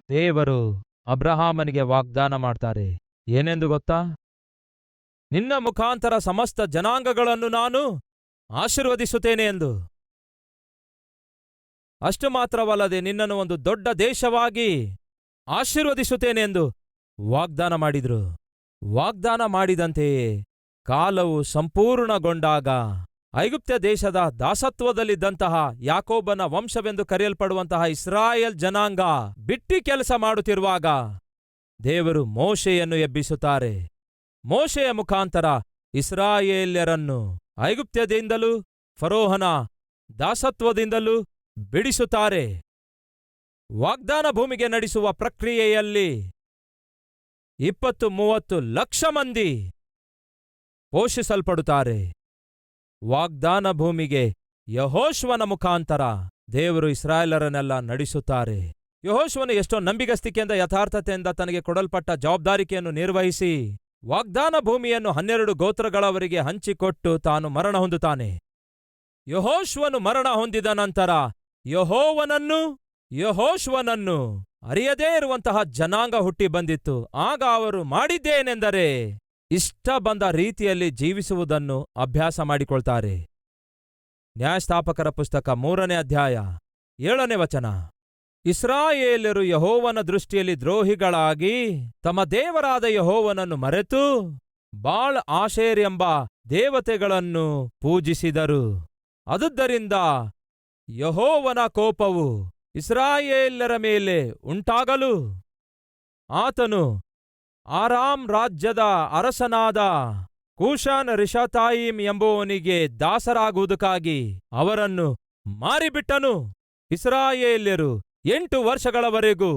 ದೇವರು ಅಬ್ರಹಾಮನಿಗೆ ವಾಗ್ದಾನ ಮಾಡ್ತಾರೆ. ಏನೆಂದು ಗೊತ್ತಾ? ನಿನ್ನ ಮುಖಾಂತರ ಸಮಸ್ತ ಜನಾಂಗಗಳನ್ನು ನಾನು ಆಶೀರ್ವದಿಸುತ್ತೇನೆ ಎಂದು. ಅಷ್ಟು ಮಾತ್ರವಲ್ಲದೆ ನಿನ್ನನ್ನು ಒಂದು ದೊಡ್ಡ ದೇಶವಾಗಿ ಆಶೀರ್ವದಿಸುತ್ತೇನೆ ಎಂದು ವಾಗ್ದಾನ ಮಾಡಿದ್ರು. ವಾಗ್ದಾನ ಮಾಡಿದಂತೆಯೇ ಕಾಲವು ಸಂಪೂರ್ಣಗೊಂಡಾಗ ಐಗುಪ್ತ ದೇಶದ ದಾಸತ್ವದಲ್ಲಿದ್ದಂತಹ ಯಾಕೋಬನ ವಂಶವೆಂದು ಕರೆಯಲ್ಪಡುವಂತಹ ಇಸ್ರಾಯೇಲ್ ಜನಾಂಗ ಬಿಟ್ಟಿ ಕೆಲಸ ಮಾಡುತ್ತಿರುವಾಗ ದೇವರು ಮೋಶೆಯನ್ನು ಎಬ್ಬಿಸುತ್ತಾರೆ. ಮೋಶೆಯ ಮುಖಾಂತರ ಇಸ್ರಾಯೇಲ್ಯರನ್ನು ಐಗುಪ್ತ್ಯದಿಂದಲೂ ಫರೋಹನ ದಾಸತ್ವದಿಂದಲೂ ಬಿಡಿಸುತ್ತಾರೆ. ವಾಗ್ದಾನ ಭೂಮಿಗೆ ನಡೆಸುವ ಪ್ರಕ್ರಿಯೆಯಲ್ಲಿ 20-30 ಲಕ್ಷ ಮಂದಿ ಪೋಷಿಸಲ್ಪಡುತ್ತಾರೆ. ವಾಗ್ದಾನ ಭೂಮಿಗೆ ಯೆಹೋಶುವನ ಮುಖಾಂತರ ದೇವರು ಇಸ್ರಾಯೇಲರನ್ನೆಲ್ಲ ನಡೆಸುತ್ತಾರೆ. ಯೆಹೋಶುವನು ಎಷ್ಟೋ ನಂಬಿಗಸ್ತಿಕೆಯಿಂದ ಯಥಾರ್ಥತೆಯಿಂದ ತನಗೆ ಕೊಡಲ್ಪಟ್ಟ ಜವಾಬ್ದಾರಿಕೆಯನ್ನು ನಿರ್ವಹಿಸಿ ವಾಗ್ದಾನ ಭೂಮಿಯನ್ನು 12 ಗೋತ್ರಗಳವರಿಗೆ ಹಂಚಿಕೊಟ್ಟು ತಾನು ಮರಣ ಹೊಂದುತ್ತಾನೆ. ಯೆಹೋಶುವನು ಮರಣ ಹೊಂದಿದ ನಂತರ ಯೆಹೋಶುವನನ್ನು ಅರಿಯದೇ ಇರುವಂತಹ ಜನಾಂಗ ಹುಟ್ಟಿ ಬಂದಿತ್ತು. ಆಗ ಅವರು ಮಾಡಿದ್ದೇನೆಂದರೆ ಇಷ್ಟ ಬಂದ ರೀತಿಯಲ್ಲಿ ಜೀವಿಸುವುದನ್ನು ಅಭ್ಯಾಸ ಮಾಡಿಕೊಳ್ತಾರೆ. ನ್ಯಾಯಸ್ಥಾಪಕರ ಪುಸ್ತಕ 3ನೇ ಅಧ್ಯಾಯ 7ನೇ ವಚನ. ಇಸ್ರಾಯೇಲ್ಯರು ಯೆಹೋವನ ದೃಷ್ಟಿಯಲ್ಲಿ ದ್ರೋಹಿಗಳಾಗಿ ತಮ್ಮ ದೇವರಾದ ಯೆಹೋವನನ್ನು ಮರೆತು ಬಾಳ್ ಆಶೇರ್ ಎಂಬ ದೇವತೆಗಳನ್ನು ಪೂಜಿಸಿದರು. ಆದುದರಿಂದ ಯೆಹೋವನ ಕೋಪವು ಇಸ್ರಾಯೇಲ್ಯರ ಮೇಲೆ ಉಂಟಾಗಲು ಆತನು ಆರಾಮ್ ರಾಜ್ಯದ ಅರಸನಾದ ಕೂಷಾನ್ ರಿಷಾತಾಯಿಮ್ ಎಂಬುವನಿಗೆ ದಾಸರಾಗುವುದಕ್ಕಾಗಿ ಅವರನ್ನು ಮಾರಿಬಿಟ್ಟನು. ಇಸ್ರಾಯೇಲ್ಯರು 8 ವರ್ಷಗಳವರೆಗೂ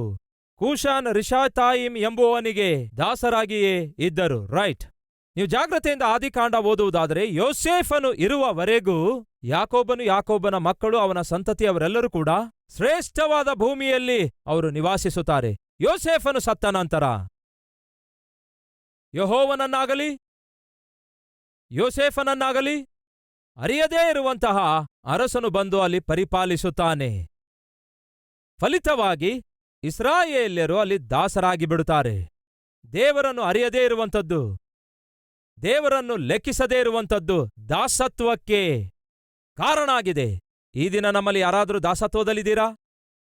ಕೂಷಾನ್ ರಿಷಾತಾಯಿಮ್ ಎಂಬುವನಿಗೆ ದಾಸರಾಗಿಯೇ ಇದ್ದರು. ರೈಟ್. ನೀವು ಜಾಗ್ರತೆಯಿಂದ ಆದಿಕಾಂಡ ಓದುವುದಾದರೆ ಯೋಸೇಫನು ಇರುವವರೆಗೂ ಯಾಕೋಬನ ಮಕ್ಕಳು ಅವನ ಸಂತತಿಯವರೆಲ್ಲರೂ ಕೂಡ ಶ್ರೇಷ್ಠವಾದ ಭೂಮಿಯಲ್ಲಿ ಅವರು ನಿವಾಸಿಸುತ್ತಾರೆ. ಯೋಸೇಫನು ಸತ್ತ ನಂತರ ಯೋಸೇಫನನ್ನಾಗಲಿ ಅರಿಯದೇ ಇರುವಂತಹ ಅರಸನು ಬಂದು ಅಲ್ಲಿ ಪರಿಪಾಲಿಸುತ್ತಾನೆ. ಫಲಿತವಾಗಿ ಇಸ್ರಾಯೇಲ್ಯರು ಅಲ್ಲಿ ದಾಸರಾಗಿ ಬಿಡುತ್ತಾರೆ. ದೇವರನ್ನು ಅರಿಯದೇ ಇರುವಂಥದ್ದು, ದೇವರನ್ನು ಲೆಕ್ಕಿಸದೇ ಇರುವಂಥದ್ದು ದಾಸತ್ವಕ್ಕೆ ಕಾರಣ ಆಗಿದೆ. ಈ ದಿನ ನಮ್ಮಲ್ಲಿ ಯಾರಾದರೂ ದಾಸತ್ವದಲ್ಲಿದ್ದೀರಾ?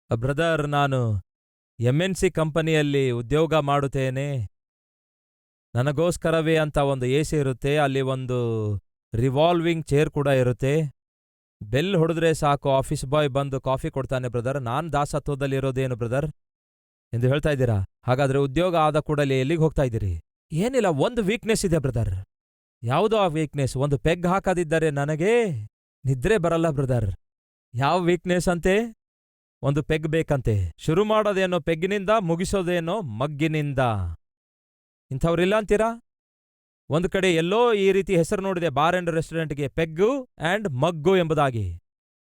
ಬ್ರದರ್, ನಾನು MNC ಕಂಪನಿಯಲ್ಲಿ ಉದ್ಯೋಗ ಮಾಡುತ್ತೇನೆ, ನನಗೋಸ್ಕರವೇ ಅಂತ ಒಂದು AC ಇರುತ್ತೆ, ಅಲ್ಲಿ ಒಂದು ರಿವಾಲ್ವಿಂಗ್ ಚೇರ್ ಕೂಡ ಇರುತ್ತೆ, ಬೆಲ್ ಹೊಡೆದ್ರೆ ಸಾಕು ಆಫೀಸ್ ಬಾಯ್ ಬಂದು ಕಾಫಿ ಕೊಡ್ತಾನೆ ಬ್ರದರ್, ನಾನ್ ದಾಸತ್ವದಲ್ಲಿರೋದೇನು ಬ್ರದರ್ ಎಂದು ಹೇಳ್ತಾ ಇದ್ದೀರಾ? ಹಾಗಾದ್ರೆ ಉದ್ಯೋಗ ಆದ ಕೂಡಲೇ ಎಲ್ಲಿಗೆ ಹೋಗ್ತಾ ಇದ್ದೀರಿ? ಏನಿಲ್ಲ, ಒಂದು ವೀಕ್ನೆಸ್ ಇದೆ ಬ್ರದರ್. ಯಾವುದೋ ಆ ವೀಕ್ನೆಸ್? ಒಂದು ಪೆಗ್ ಹಾಕದಿದ್ದರೆ ನನಗೆ ನಿದ್ರೆ ಬರಲ್ಲ ಬ್ರದರ್. ಯಾವ ವೀಕ್ನೆಸ್ ಅಂತೆ? ಒಂದು ಪೆಗ್ ಬೇಕಂತೆ. ಶುರು ಮಾಡೋದೇನೋ ಪೆಗ್ಗಿನಿಂದ, ಮುಗಿಸೋದೇನೋ ಮಗ್ಗಿನಿಂದ. ಇಂಥವ್ರಿಲ್ಲ ಅಂತೀರಾ? ಒಂದು ಕಡೆ ಎಲ್ಲೋ ಈ ರೀತಿ ಹೆಸರು ನೋಡಿದೆ, ಬಾರ್ ಅಂಡ್ ರೆಸ್ಟೋರೆಂಟ್ಗೆ ಪೆಗ್ಗು ಆ್ಯಂಡ್ ಮಗ್ಗು ಎಂಬುದಾಗಿ.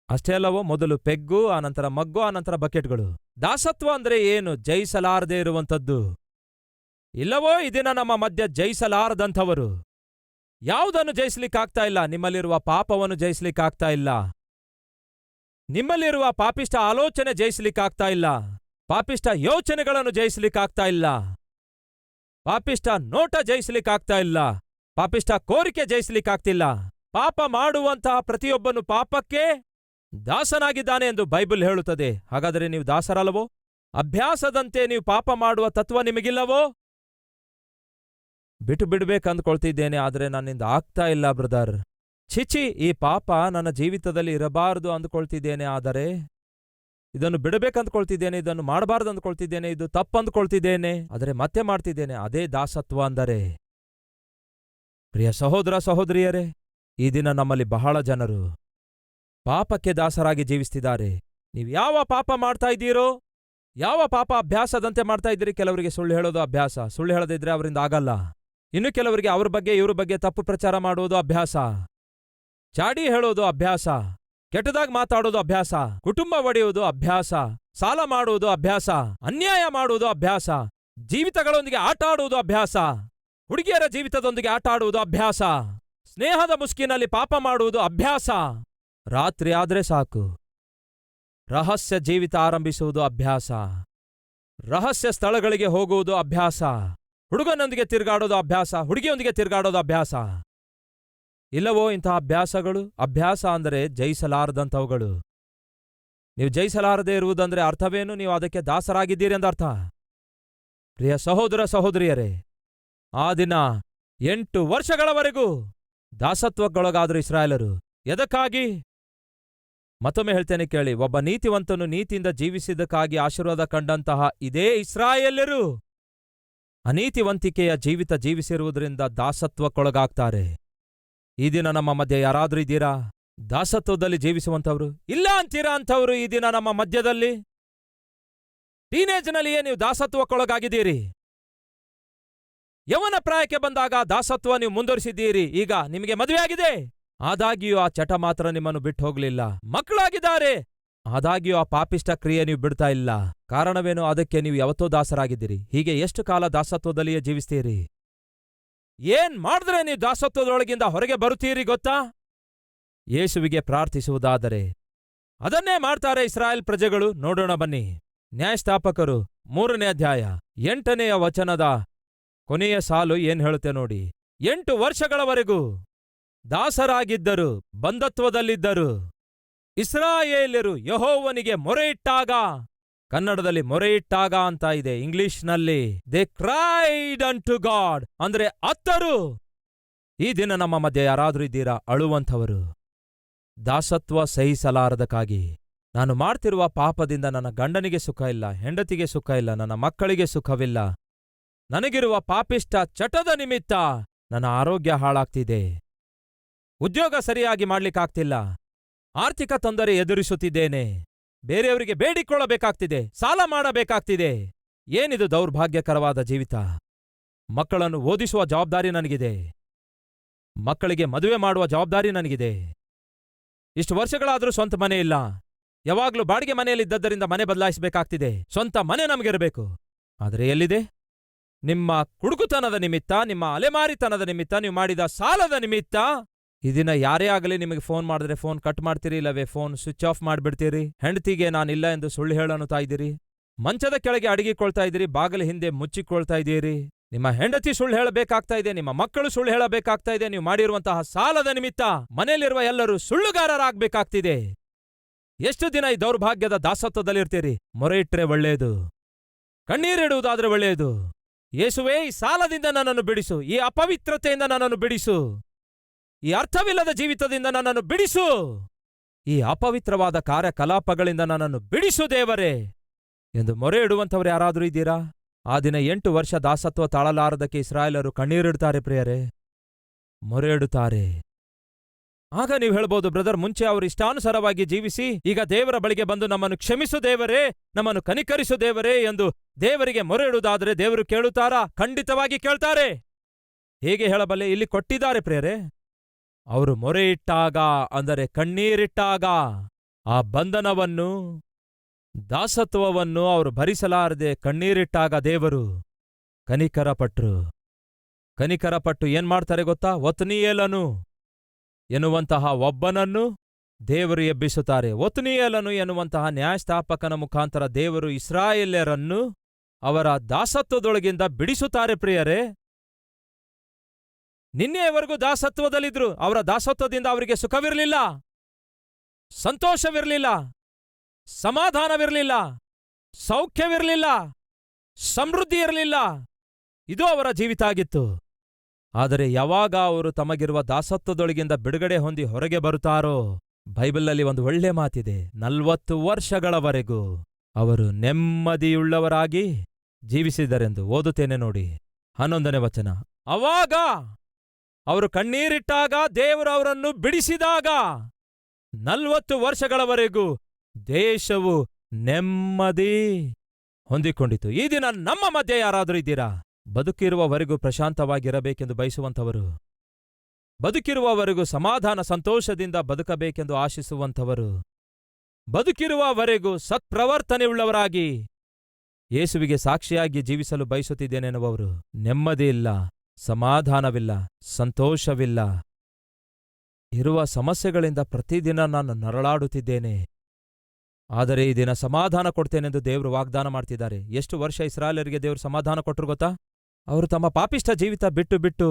ಅಷ್ಟೇ ಅಲ್ಲವೋ? ಮೊದಲು ಪೆಗ್ಗು, ಆನಂತರ ಮಗ್ಗು, ಆನಂತರ ಬಕೆಟ್ಗಳು. ದಾಸತ್ವ ಅಂದ್ರೆ ಏನು? ಜಯಿಸಲಾರದೆ ಇರುವಂಥದ್ದು. ಇಲ್ಲವೋ ಈ ದಿನ ನಮ್ಮ ಮಧ್ಯ ಜಯಿಸಲಾರದಂಥವರು. ಯಾವುದನ್ನು ಜಯಿಸ್ಲಿಕ್ಕಾಗ್ತಾ ಇಲ್ಲ? ನಿಮ್ಮಲ್ಲಿರುವ ಪಾಪವನ್ನು ಜಯಿಸ್ಲಿಕ್ಕಾಗ್ತಾ ಇಲ್ಲ, ನಿಮ್ಮಲ್ಲಿರುವ ಪಾಪಿಷ್ಟ ಆಲೋಚನೆ ಜಯಿಸ್ಲಿಕ್ಕಾಗ್ತಾ ಇಲ್ಲ, ಪಾಪಿಷ್ಟ ಯೋಚನೆಗಳನ್ನು ಜಯಿಸ್ಲಿಕ್ಕಾಗ್ತಾ ಇಲ್ಲ, ಪಾಪಿಷ್ಟ ನೋಟ ಜಯಿಸ್ಲಿಕ್ಕಾಗ್ತಾ ಇಲ್ಲ, ಪಾಪಿಷ್ಟ ಕೋರಿಕೆ ಜಯಿಸ್ಲಿಕ್ಕಾಗ್ತಿಲ್ಲ. ಪಾಪ ಮಾಡುವಂತಹ ಪ್ರತಿಯೊಬ್ಬನು ಪಾಪಕ್ಕೆ ದಾಸನಾಗಿದ್ದಾನೆ ಎಂದು ಬೈಬಲ್ ಹೇಳುತ್ತದೆ. ಹಾಗಾದರೆ ನೀವು ದಾಸರಲ್ಲವೋ? ಅಭ್ಯಾಸದಂತೆ ನೀವು ಪಾಪ ಮಾಡುವ ತತ್ವ ನಿಮಗಿಲ್ಲವೋ? ಬಿಟ್ಟು ಬಿಡ್ಬೇಕಂದ್ಕೊಳ್ತಿದ್ದೇನೆ, ಆದರೆ ನನ್ನಿಂದ ಆಗ್ತಾ ಇಲ್ಲ ಬ್ರದರ್. ಛಿಚಿ, ಈ ಪಾಪ ನನ್ನ ಜೀವಿತದಲ್ಲಿ ಇರಬಾರದು ಅಂದ್ಕೊಳ್ತಿದ್ದೇನೆ, ಆದರೆ ಇದನ್ನು ಬಿಡಬೇಕಂದ್ಕೊಳ್ತಿದ್ದೇನೆ, ಇದನ್ನು ಮಾಡಬಾರ್ದು ಅಂದ್ಕೊಳ್ತಿದ್ದೇನೆ, ಇದು ತಪ್ಪಂದ್ಕೊಳ್ತಿದ್ದೇನೆ, ಆದರೆ ಮತ್ತೆ ಮಾಡ್ತಿದ್ದೇನೆ. ಅದೇ ದಾಸತ್ವ ಅಂದರೆ. ಪ್ರಿಯ ಸಹೋದರ ಸಹೋದರಿಯರೇ, ಈ ದಿನ ನಮ್ಮಲ್ಲಿ ಬಹಳ ಜನರು ಪಾಪಕ್ಕೆ ದಾಸರಾಗಿ ಜೀವಿಸ್ತಿದ್ದಾರೆ. ನೀವು ಯಾವ ಪಾಪ ಮಾಡ್ತಾ ಇದ್ದೀರೋ, ಯಾವ ಪಾಪ ಅಭ್ಯಾಸದಂತೆ ಮಾಡ್ತಾ ಇದ್ದೀರಿ? ಕೆಲವರಿಗೆ ಸುಳ್ಳು ಹೇಳೋದು ಅಭ್ಯಾಸ, ಸುಳ್ಳು ಹೇಳದಿದ್ರೆ ಅವರಿಂದ ಆಗಲ್ಲ. ಇನ್ನು ಕೆಲವರಿಗೆ ಅವ್ರ ಬಗ್ಗೆ ಇವ್ರ ಬಗ್ಗೆ ತಪ್ಪು ಪ್ರಚಾರ ಮಾಡುವುದು ಅಭ್ಯಾಸ, ಚಾಡಿ ಹೇಳೋದು ಅಭ್ಯಾಸ, ಕೆಟ್ಟದಾಗಿ ಮಾತಾಡೋದು ಅಭ್ಯಾಸ, ಕುಟುಂಬ ಒಡೆಯುವುದು ಅಭ್ಯಾಸ, ಸಾಲ ಮಾಡುವುದು ಅಭ್ಯಾಸ, ಅನ್ಯಾಯ ಮಾಡುವುದು ಅಭ್ಯಾಸ, ಜೀವಿತಗಳೊಂದಿಗೆ ಆಟ ಆಡುವುದು ಅಭ್ಯಾಸ, ಹುಡುಗಿಯರ ಜೀವಿತದೊಂದಿಗೆ ಆಟ ಆಡುವುದು ಅಭ್ಯಾಸ, ಸ್ನೇಹದ ಮುಸ್ಕಿನಲ್ಲಿ ಪಾಪ ಮಾಡುವುದು ಅಭ್ಯಾಸ. ರಾತ್ರಿ ಆದ್ರೆ ಸಾಕು ರಹಸ್ಯ ಜೀವಿತ ಆರಂಭಿಸುವುದು ಅಭ್ಯಾಸ, ರಹಸ್ಯ ಸ್ಥಳಗಳಿಗೆ ಹೋಗುವುದು ಅಭ್ಯಾಸ, ಹುಡುಗನೊಂದಿಗೆ ತಿರುಗಾಡೋದು ಅಭ್ಯಾಸ, ಹುಡುಗಿಯೊಂದಿಗೆ ತಿರುಗಾಡೋದು ಅಭ್ಯಾಸ. ಇಲ್ಲವೋ ಇಂತಹ ಅಭ್ಯಾಸಗಳು? ಅಭ್ಯಾಸ ಅಂದರೆ ಜಯಿಸಲಾರದಂಥವುಗಳು. ನೀವು ಜಯಿಸಲಾರದೇ ಇರುವುದಂದ್ರೆ ಅರ್ಥವೇನು? ನೀವು ಅದಕ್ಕೆ ದಾಸರಾಗಿದ್ದೀರಿ ಎಂದರ್ಥ. ಪ್ರಿಯ ಸಹೋದರ ಸಹೋದರಿಯರೇ, ಆ ದಿನ 8 ವರ್ಷಗಳವರೆಗೂ ದಾಸತ್ವಕ್ಕೊಳಗಾದರು ಇಸ್ರಾಯೇಲರು. ಎದಕ್ಕಾಗಿ? ಮತ್ತೊಮ್ಮೆ ಹೇಳ್ತೇನೆ ಕೇಳಿ. ಒಬ್ಬ ನೀತಿವಂತನು ನೀತಿಯಿಂದ ಜೀವಿಸಿದ್ದಕ್ಕಾಗಿ ಆಶೀರ್ವಾದ ಕಂಡಂತಹ ಇದೇ ಇಸ್ರಾಯೇಲ್ಯರು ಅನೀತಿವಂತಿಕೆಯ ಜೀವಿತ ಜೀವಿಸಿರುವುದರಿಂದ ದಾಸತ್ವಕ್ಕೊಳಗಾಗ್ತಾರೆ. ಈ ದಿನ ನಮ್ಮ ಮಧ್ಯೆ ಯಾರಾದ್ರೂ ಇದ್ದೀರಾ ದಾಸತ್ವದಲ್ಲಿ ಜೀವಿಸುವಂಥವ್ರು? ಇಲ್ಲ ಅಂತೀರಾ ಅಂಥವ್ರು ಈ ದಿನ ನಮ್ಮ ಮಧ್ಯದಲ್ಲಿ? ಟೀನೇಜ್ನಲ್ಲಿಯೇ ನೀವು ದಾಸತ್ವಕ್ಕೊಳಗಾಗಿದ್ದೀರಿ. ಯವನ ಪ್ರಾಯಕ್ಕೆ ಬಂದಾಗ ದಾಸತ್ವ ನೀವು ಮುಂದುವರಿಸಿದ್ದೀರಿ. ಈಗ ನಿಮಗೆ ಮದುವೆಯಾಗಿದೆ, ಆದಾಗ್ಯೂ ಆ ಚಟ ಮಾತ್ರ ನಿಮ್ಮನ್ನು ಬಿಟ್ಟು ಹೋಗಲಿಲ್ಲ. ಮಕ್ಕಳಾಗಿದ್ದಾರೆ, ಆದಾಗ್ಯೂ ಆ ಪಾಪಿಷ್ಟ ಕ್ರಿಯೆ ನೀವು ಬಿಡ್ತಾ ಇಲ್ಲ. ಕಾರಣವೇನು? ಅದಕ್ಕೆ ನೀವು ಯಾವತ್ತೋ ದಾಸರಾಗಿದ್ದೀರಿ. ಹೀಗೆ ಎಷ್ಟು ಕಾಲ ದಾಸತ್ವದಲ್ಲಿಯೇ ಜೀವಿಸ್ತೀರಿ? ಏನ್ ಮಾಡಿದ್ರೆ ನೀವು ದಾಸತ್ವದೊಳಗಿಂದ ಹೊರಗೆ ಬರುತ್ತೀರಿ ಗೊತ್ತಾ? ಯೇಸುವಿಗೆ ಪ್ರಾರ್ಥಿಸುವುದಾದರೆ ಅದನ್ನೇ ಮಾಡ್ತಾರೆ ಇಸ್ರಾಯೇಲ್ ಪ್ರಜೆಗಳು. ನೋಡೋಣ ಬನ್ನಿ. ನ್ಯಾಯಸ್ಥಾಪಕರು 3ನೇ ಅಧ್ಯಾಯ 8ನೇ ವಚನದ ಕೊನೆಯ ಸಾಲು ಏನ್ ಹೇಳುತ್ತೆ ನೋಡಿ. 8 ವರ್ಷಗಳವರೆಗೂ ದಾಸರಾಗಿದ್ದರು, ಬಂಧತ್ವದಲ್ಲಿದ್ದರು. ಇಸ್ರಾಯೇಲ್ಯರು ಯೆಹೋವನಿಗೆ ಮೊರೆಯಿಟ್ಟಾಗ, ಕನ್ನಡದಲ್ಲಿ ಮೊರೆಯಿಟ್ಟಾಗ ಅಂತ ಇದೆ, ಇಂಗ್ಲಿಷ್ನಲ್ಲಿ they cried unto God ಅಂದ್ರೆ ಅತ್ತರು. ಈ ದಿನ ನಮ್ಮ ಮಧ್ಯೆ ಯಾರಾದ್ರೂ ಇದ್ದೀರಾ ಅಳುವಂಥವರು? ದಾಸತ್ವ ಸಹಿಸಲಾರದಕ್ಕಾಗಿ ನಾನು ಮಾಡ್ತಿರುವ ಪಾಪದಿಂದ ನನ್ನ ಗಂಡನಿಗೆ ಸುಖ ಇಲ್ಲ, ಹೆಂಡತಿಗೆ ಸುಖ ಇಲ್ಲ, ನನ್ನ ಮಕ್ಕಳಿಗೆ ಸುಖವಿಲ್ಲ, ನನಗಿರುವ ಪಾಪಿಷ್ಟ ಚಟದ ನಿಮಿತ್ತ ನನ್ನ ಆರೋಗ್ಯ ಹಾಳಾಗ್ತಿದೆ, ಉದ್ಯೋಗ ಸರಿಯಾಗಿ ಮಾಡ್ಲಿಕ್ಕಾಗ್ತಿಲ್ಲ, ಆರ್ಥಿಕ ತೊಂದರೆ ಎದುರಿಸುತ್ತಿದ್ದೇನೆ, ಬೇರೆಯವರಿಗೆ ಬೇಡಿಕೊಳ್ಳಬೇಕಾಗ್ತಿದೆ, ಸಾಲ ಮಾಡಬೇಕಾಗ್ತಿದೆ. ಏನಿದು ದೌರ್ಭಾಗ್ಯಕರವಾದ ಜೀವಿತ? ಮಕ್ಕಳನ್ನು ಓದಿಸುವ ಜವಾಬ್ದಾರಿ ನನಗಿದೆ, ಮಕ್ಕಳಿಗೆ ಮದುವೆ ಮಾಡುವ ಜವಾಬ್ದಾರಿ ನನಗಿದೆ. ಇಷ್ಟು ವರ್ಷಗಳಾದರೂ ಸ್ವಂತ ಮನೆ ಇಲ್ಲ, ಯಾವಾಗ್ಲೂ ಬಾಡಿಗೆ ಮನೆಯಲ್ಲಿದ್ದರಿಂದ ಮನೆ ಬದಲಾಯಿಸಬೇಕಾಗ್ತಿದೆ. ಸ್ವಂತ ಮನೆ ನಮಗಿರಬೇಕು. ಆದರೆ ಎಲ್ಲಿದೆ? ನಿಮ್ಮ ಕುಡುಕುತನದ ನಿಮಿತ್ತ, ನಿಮ್ಮ ಅಲೆಮಾರಿತನದ ನಿಮಿತ್ತ, ನೀವು ಮಾಡಿದ ಸಾಲದ ನಿಮಿತ್ತ. ಈ ದಿನ ಯಾರೇ ಆಗಲಿ ನಿಮಗೆ ಫೋನ್ ಮಾಡಿದ್ರೆ ಫೋನ್ ಕಟ್ ಮಾಡ್ತೀರಿ, ಇಲ್ಲವೇ ಫೋನ್ ಸ್ವಿಚ್ ಆಫ್ ಮಾಡಿಬಿಡ್ತೀರಿ. ಹೆಂಡತಿಗೆ ನಾನಿಲ್ಲ ಎಂದು ಸುಳ್ಳು ಹೇಳನ್ನುತ್ತಾ ಇದ್ದೀರಿ. ಮಂಚದ ಕೆಳಗೆ ಅಡಗಿಕೊಳ್ತಾ ಇದ್ದೀರಿ, ಬಾಗಿಲ ಹಿಂದೆ ಮುಚ್ಚಿಕೊಳ್ತಾ ಇದ್ದೀರಿ. ನಿಮ್ಮ ಹೆಂಡತಿ ಸುಳ್ಳು ಹೇಳಬೇಕಾಗ್ತಾ ಇದೆ, ನಿಮ್ಮ ಮಕ್ಕಳು ಸುಳ್ಳು ಹೇಳಬೇಕಾಗ್ತಾ ಇದೆ. ನೀವು ಮಾಡಿರುವಂತಹ ಸಾಲದ ನಿಮಿತ್ತ ಮನೆಯಲ್ಲಿರುವ ಎಲ್ಲರೂ ಸುಳ್ಳುಗಾರರಾಗಬೇಕಾಗ್ತಿದೆ. ಎಷ್ಟು ದಿನ ಈ ದೌರ್ಭಾಗ್ಯದ ದಾಸತ್ವದಲ್ಲಿರ್ತೀರಿ? ಮೊರೆ ಇಟ್ರೆ ಒಳ್ಳೆಯದು, ಕಣ್ಣೀರಿಡುವುದಾದ್ರೆ ಒಳ್ಳೆಯದು. ಯೇಸುವೇ, ಈ ಸಾಲದಿಂದ ನನ್ನನ್ನು ಬಿಡಿಸು, ಈ ಅಪವಿತ್ರತೆಯಿಂದ ನನ್ನನ್ನು ಬಿಡಿಸು, ಈ ಅರ್ಥವಿಲ್ಲದ ಜೀವಿತದಿಂದ ನನ್ನನ್ನು ಬಿಡಿಸು, ಈ ಅಪವಿತ್ರವಾದ ಕಾರ್ಯಕಲಾಪಗಳಿಂದ ನನ್ನನ್ನು ಬಿಡಿಸು ದೇವರೇ ಎಂದು ಮೊರೆ ಇಡುವಂಥವ್ರು ಯಾರಾದರೂ ಇದ್ದೀರಾ? ಆ ದಿನ 8 ವರ್ಷ ದಾಸತ್ವ ತಾಳಲಾರದಕ್ಕೆ ಇಸ್ರಾಯೇಲರು ಕಣ್ಣೀರಿಡುತ್ತಾರೆ ಪ್ರಿಯರೇ, ಮೊರೆ ಇಡುತ್ತಾರೆ. ಆಗ ನೀವು ಹೇಳ್ಬೋದು, ಬ್ರದರ್, ಮುಂಚೆ ಅವರು ಇಷ್ಟಾನುಸಾರವಾಗಿ ಜೀವಿಸಿ ಈಗ ದೇವರ ಬಳಿಗೆ ಬಂದು ನಮ್ಮನ್ನು ಕ್ಷಮಿಸು ದೇವರೇ, ನಮ್ಮನ್ನು ಕನಿಕರಿಸು ದೇವರೇ ಎಂದು ದೇವರಿಗೆ ಮೊರೆ ಇಡುವುದಾದರೆ ದೇವರು ಕೇಳುತ್ತಾರಾ? ಖಂಡಿತವಾಗಿ ಕೇಳ್ತಾರೆ. ಹೇಗೆ ಹೇಳಬಲ್ಲೆ? ಇಲ್ಲಿ ಕೊಟ್ಟಿದ್ದಾರೆ ಪ್ರಿಯರೇ. ಅವರು ಮೊರೆ ಇಟ್ಟಾಗ, ಅಂದರೆ ಕಣ್ಣೀರಿಟ್ಟಾಗ, ಆ ಬಂಧನವನ್ನು, ದಾಸತ್ವವನ್ನು ಅವರು ಭರಿಸಲಾರದೆ ಕಣ್ಣೀರಿಟ್ಟಾಗ ದೇವರು ಕನಿಕರಪಟ್ರು. ಕನಿಕರಪಟ್ಟು ಏನ್ ಮಾಡ್ತಾರೆ ಗೊತ್ತಾ? ಒತ್ನೀಯೇಲನು ಎನ್ನುವಂತಹ ಒಬ್ಬನನ್ನು ದೇವರು ಎಬ್ಬಿಸುತ್ತಾರೆ. ಒತ್ನೀಯೇಲನು ಎನ್ನುವಂತಹ ನ್ಯಾಯಸ್ಥಾಪಕನ ಮುಖಾಂತರ ದೇವರು ಇಸ್ರಾಯೇಲ್ಯರನ್ನು ಅವರ ದಾಸತ್ವದೊಳಗಿಂದ ಬಿಡಿಸುತ್ತಾರೆ ಪ್ರಿಯರೇ. ನಿನ್ನೆಯವರೆಗೂ ದಾಸತ್ವದಲ್ಲಿದ್ರು. ಅವರ ದಾಸತ್ವದಿಂದ ಅವರಿಗೆ ಸುಖವಿರಲಿಲ್ಲ, ಸಂತೋಷವಿರಲಿಲ್ಲ, ಸಮಾಧಾನವಿರಲಿಲ್ಲ, ಸೌಖ್ಯವಿರಲಿಲ್ಲ, ಸಮೃದ್ಧಿ ಇರಲಿಲ್ಲ. ಇದು ಅವರ ಜೀವಿತ ಆಗಿತ್ತು. ಆದರೆ ಯಾವಾಗ ಅವರು ತಮಗಿರುವ ದಾಸತ್ವದೊಳಗಿಂದ ಬಿಡುಗಡೆ ಹೊಂದಿ ಹೊರಗೆ ಬರುತ್ತಾರೋ, ಬೈಬಲ್ನಲ್ಲಿ ಒಂದು ಒಳ್ಳೆ ಮಾತಿದೆ, 40 ವರ್ಷಗಳವರೆಗೂ ಅವರು ನೆಮ್ಮದಿಯುಳ್ಳವರಾಗಿ ಜೀವಿಸಿದರೆಂದು ಓದುತ್ತೇನೆ ನೋಡಿ. 11ನೇ ವಚನ. ಅವಾಗ ಅವರು ಕಣ್ಣೀರಿಟ್ಟಾಗ ದೇವರು ಅವರನ್ನು ಬಿಡಿಸಿದಾಗ 40 ವರ್ಷಗಳವರೆಗೂ ದೇಶವು ನೆಮ್ಮದಿ ಹೊಂದಿಕೊಂಡಿತು. ಈ ದಿನ ನಮ್ಮ ಮಧ್ಯೆ ಯಾರಾದರೂ ಇದ್ದೀರಾ? ಬದುಕಿರುವವರೆಗೂ ಪ್ರಶಾಂತವಾಗಿರಬೇಕೆಂದು ಬಯಸುವಂಥವರು, ಬದುಕಿರುವವರೆಗೂ ಸಮಾಧಾನ ಸಂತೋಷದಿಂದ ಬದುಕಬೇಕೆಂದು ಆಶಿಸುವಂಥವರು, ಬದುಕಿರುವವರೆಗೂ ಸತ್ಪ್ರವರ್ತನೆಯುಳ್ಳವರಾಗಿ ಯೇಸುವಿಗೆ ಸಾಕ್ಷಿಯಾಗಿ ಜೀವಿಸಲು ಬಯಸುತ್ತಿದ್ದೇನೆನ್ನುವವರು ನೆಮ್ಮದಿ ಇಲ್ಲ, ಸಮಾಧಾನವಿಲ್ಲ, ಸಂತೋಷವಿಲ್ಲ. ಇರುವ ಸಮಸ್ಯೆಗಳಿಂದ ಪ್ರತಿದಿನ ನಾನು ನರಳಾಡುತ್ತಿದ್ದೇನೆ. ಆದರೆ ಈ ದಿನ ಸಮಾಧಾನ ಕೊಡ್ತೇನೆಂದು ದೇವರು ವಾಗ್ದಾನ ಮಾಡ್ತಿದ್ದಾರೆ. ಎಷ್ಟು ವರ್ಷ ಇಸ್ರಾಯೇಲರಿಗೆ ದೇವರು ಸಮಾಧಾನ ಕೊಟ್ಟರು ಗೊತ್ತಾ? ಅವರು ತಮ್ಮ ಪಾಪಿಷ್ಠ ಜೀವಿತ ಬಿಟ್ಟು ಬಿಟ್ಟು